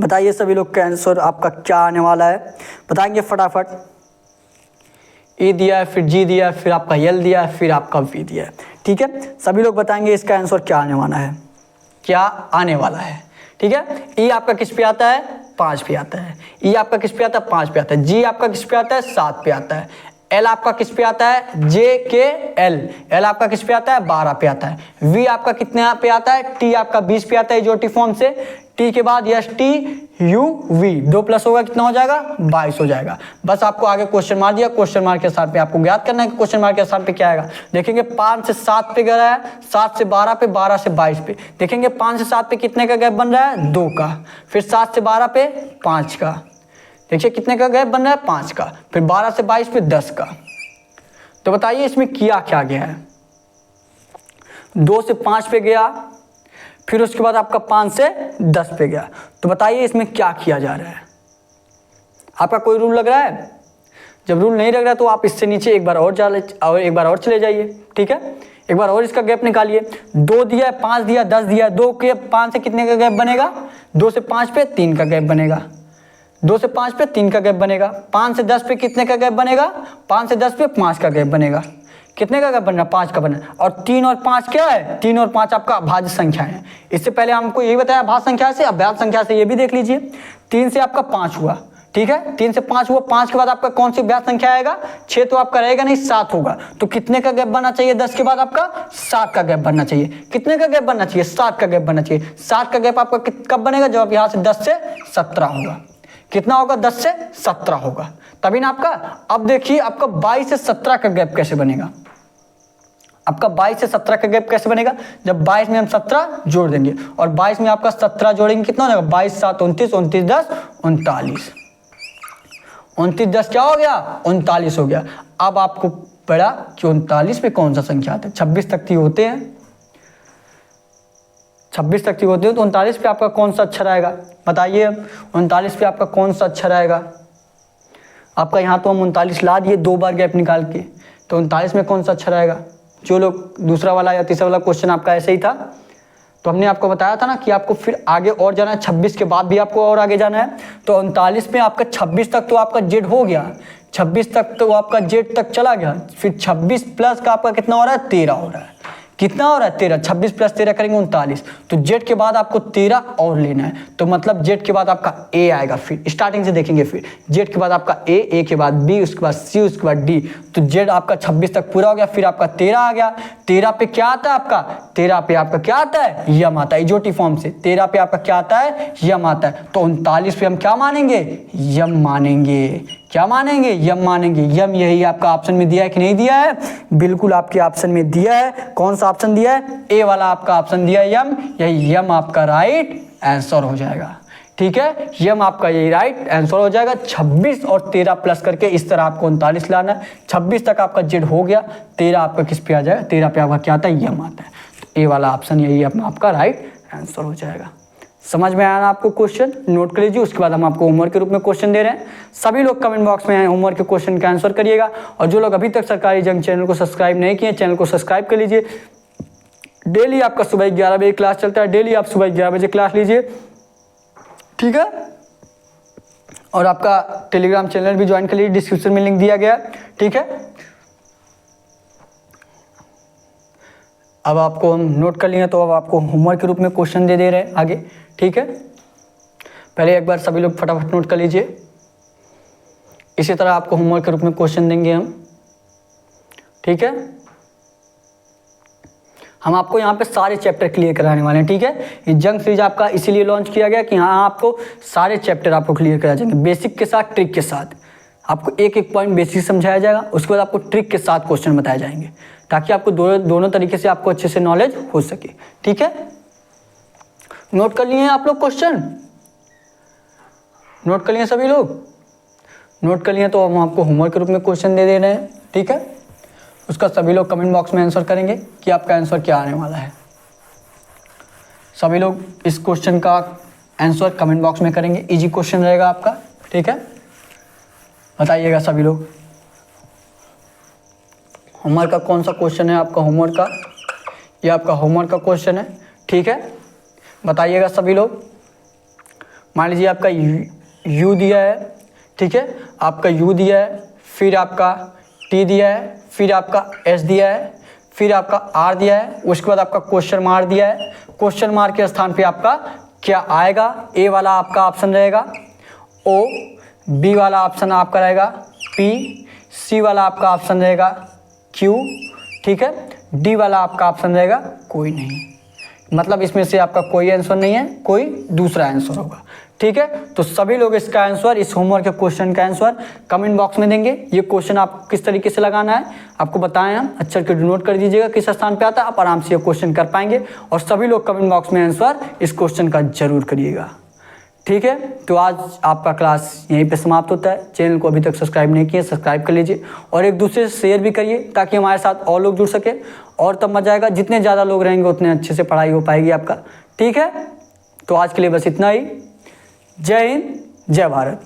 बताइए सभी लोग का आंसर आपका क्या आने वाला है, बताएंगे फटाफट। ई दिया है, फिर जी दिया है, फिर आपका यल दिया है, फिर आपका वी दिया है। ठीक है, सभी लोग बताएंगे इसका आंसर क्या आने वाला है, क्या आने वाला है। ठीक है, ई आपका किस पे आता है, 5 पे आता है। ई आपका किस पे आता है, 5 पे आता है। जी आपका किस पे आता है, 7 पे आता है। एल आपका किस पे आता है, जे के एल, एल आपका किस पे आता है, 12 पे आता है। वी आपका कितने पे आता है, टी आपका 20 पे आता है इजोटिव फॉर्म से। टी के बाद यस टी यू वी, 2 प्लस होगा कितना हो जाएगा, 22 हो जाएगा। बस आपको आगे क्वेश्चन मार दिया, क्वेश्चन मार्क के स्थान पे आपको ज्ञात करना है कि क्वेश्चन मार्क के स्थान पे क्या आएगा। देखेंगे 5 से 7 पे गया है, 7 से 12 पे, 12 से 22 पे। देखेंगे 5 से 7 पे कितने का गैप बन रहा है, 2 का। फिर 7 से 12 पे 5 का, देखिए कितने का गैप बन रहा है, 5 का। फिर 12 से 22 पे 10 का। तो बताइए इसमें किया क्या गया है, 2 से 5 पे गया, फिर उसके बाद आपका 5 से 10 पे गया। तो बताइए इसमें क्या किया जा रहा है, आपका कोई रूल लग रहा है? जब रूल नहीं लग रहा तो आप इससे नीचे एक बार और चले जाइए। ठीक है, एक बार और इसका गैप निकालिए। 2 दिया है, 5 दिया, 10 दिया, 2 के 5 से कितने का गैप बनेगा, 2 से 5 पे 3 का गैप बनेगा। 2 से 5 पे 3 का गैप बनेगा। 5 से 10 पे कितने का गैप बनेगा, 5 से 10 पे 5 का गैप बनेगा। कितने का गैप बन रहा है, 5 का बना। और 3 और 5 क्या है, 3 और 5 आपका अभाज्य संख्या है। इससे पहले हमको यही बताया अभाज्य संख्या से, अभाज्य संख्या से ये भी देख लीजिए। 3 से आपका 5 हुआ, ठीक है, 3 से 5 हुआ। 5 के बाद आपका कौन सी अभाज्य संख्या आएगा, 6 तो आपका रहेगा नहीं, 7 होगा। तो कितने का गैप बनना चाहिए, 10 के बाद आपका 7 का गैप बनना चाहिए। कितने का गैप बनना चाहिए, 7 का गैप बनना चाहिए। 7 का गैप आपका कब बनेगा, जब आप यहाँ से 10 से 17 होगा। कितना होगा, 10 से 17 होगा, तभी ना आपका। अब देखिए आपका 22 से 17 का गैप कैसे बनेगा, आपका 22 से 17 का गैप कैसे बनेगा, जब 22 में हम 17 जोड़ देंगे और 22 में आपका 17 जोड़ेंगे, कितना हो जाएगा, 22 7 29, 29 10 39, 29 10 क्या हो गया, 39 हो गया। अब आपको पढ़ा कि 39 पे कौन सा संख्या आता है, 26 तक ही होते हैं, 26 तक ही होते हैं। तो 39 पे आपका कौन सा अक्षर आएगा, बताइए 39 पे आपका कौन सा अक्षर आएगा। आपका यहाँ तो हम 39 ला दिए 2 बार गैप निकाल के, तो 39 में कौन सा अक्षर आएगा। जो लोग दूसरा वाला या तीसरा वाला क्वेश्चन आपका ऐसे ही था, तो हमने आपको बताया था ना कि आपको फिर आगे और जाना है, 26 के बाद भी आपको और आगे जाना है। तो 39 में आपका 26 तक तो आपका जेड हो गया, 26 तक तो आपका जेड तक चला गया। फिर 26 प्लस का आपका कितना हो रहा है, 13 हो रहा है। कितना हो रहा है, 13। 26 प्लस 13 करेंगे 39। तो जेड के बाद आपको 13 और लेना है, तो मतलब जेड के बाद आपका ए आएगा। फिर स्टार्टिंग से देखेंगे, फिर जेड के बाद आपका ए के बाद बी, उसके बाद सी, उसके बाद डी। तो जेड आपका 26 तक पूरा हो गया। फिर आपका 13 आ गया। 13 पे क्या आता है आपका, 13 पे आपका क्या आता है, यम आता है इजोटी फॉर्म से। 13 पे आपका क्या आता है, यम आता है। तो 39 पे हम क्या मानेंगे, यम मानेंगे। क्या मानेंगे, यम मानेंगे। यम यही आपका ऑप्शन में दिया है कि नहीं दिया है, बिल्कुल आपके ऑप्शन में दिया है। कौन सा ऑप्शन दिया है, ए वाला आपका ऑप्शन दिया है यम। यही यम आपका राइट आंसर हो जाएगा। ठीक है, यम आपका यही राइट आंसर हो जाएगा। 26 और 13 प्लस करके इस तरह आपको 39 लाना है। 26 तक आपका जेड हो गया, 13 आपका किस पे आ जाएगा, 13 पे आपका क्या आता है, यम आता है। तो ए वाला ऑप्शन यही आपका राइट आंसर हो जाएगा। समझ में आया ना आपको क्वेश्चन, नोट कर लीजिए। उसके बाद हम आपको होमवर्क के रूप में क्वेश्चन दे रहे हैं। सभी लोग कमेंट बॉक्स में होमवर्क के क्वेश्चन का आंसर करिएगा। और जो लोग अभी तक सरकारी जंग चैनल को सब्सक्राइब नहीं किए, चैनल को सब्सक्राइब कर लीजिए। डेली आपका सुबह 11 बजे क्लास चलता है, डेली आप सुबह 11 बजे क्लास लीजिए, ठीक है। और आपका टेलीग्राम चैनल भी ज्वाइन कर लीजिए, डिस्क्रिप्शन में लिंक दिया गया, ठीक है। अब आपको हम नोट कर लिए, तो अब आपको होमवर्क के रूप में क्वेश्चन दे रहे हैं आगे, ठीक है। पहले एक बार सभी लोग फटाफट नोट कर लीजिए। इसी तरह आपको होमवर्क के रूप में क्वेश्चन देंगे हम, ठीक है। हम आपको यहाँ पे सारे चैप्टर क्लियर कराने वाले हैं, ठीक है। ये जंग सीरीज आपका इसीलिए लॉन्च किया गया कि हाँ आपको सारे चैप्टर आपको क्लियर करा जाएंगे, बेसिक के साथ ट्रिक के साथ। आपको एक एक पॉइंट बेसिक समझाया जाएगा, उसके बाद आपको ट्रिक के साथ क्वेश्चन बताए जाएंगे, ताकि आपको दोनों तरीके से आपको अच्छे से नॉलेज हो सके, ठीक है। नोट कर लिए हैं आप लोग क्वेश्चन, नोट कर लिए सभी लोग, नोट कर लिए। तो हम आपको होमवर्क के रूप में क्वेश्चन दे रहे हैं, ठीक है। उसका सभी लोग कमेंट बॉक्स में आंसर करेंगे कि आपका आंसर क्या आने वाला है। सभी लोग इस क्वेश्चन का आंसर कमेंट बॉक्स में करेंगे। इजी क्वेश्चन रहेगा आपका, ठीक है। बताइएगा सभी लोग, होमवर्क का कौन सा क्वेश्चन है आपका होमवर्क का? ये आपका होमवर्क का क्वेश्चन है, ठीक है। बताइएगा सभी लोग। मान लीजिए आपका यू दिया है, ठीक है, आपका यू दिया है, फिर आपका टी दिया है, फिर आपका एस दिया है, फिर आपका आर दिया है, उसके बाद आपका क्वेश्चन मार्क दिया है। क्वेश्चन मार्क के स्थान पे आपका क्या आएगा? ए वाला आपका ऑप्शन रहेगा ओ, बी वाला ऑप्शन आपका रहेगा पी, सी वाला आपका ऑप्शन रहेगा क्यू, ठीक है, डी वाला आपका ऑप्शन रहेगा कोई नहीं। मतलब इसमें से आपका कोई आंसर नहीं है, कोई दूसरा आंसर होगा, ठीक है। तो सभी लोग इसका आंसर, इस होमवर्क के क्वेश्चन का आंसर कमेंट बॉक्स में देंगे। ये क्वेश्चन आप किस तरीके से लगाना है आपको बताएं हम, अक्षर के नोट कर दीजिएगा किस स्थान पे आता है, आप आराम से ये क्वेश्चन कर पाएंगे। और सभी लोग कमेंट बॉक्स में आंसर इस क्वेश्चन का जरूर करिएगा, ठीक है। तो आज आपका क्लास यहीं पे समाप्त होता है। चैनल को अभी तक सब्सक्राइब नहीं किए, सब्सक्राइब कर लीजिए और एक दूसरे से शेयर भी करिए ताकि हमारे साथ और लोग जुड़ सके, और तब मजा आएगा। जितने ज़्यादा लोग रहेंगे उतने अच्छे से पढ़ाई हो पाएगी आपका, ठीक है। तो आज के लिए बस इतना ही। जय हिंद, जय भारत।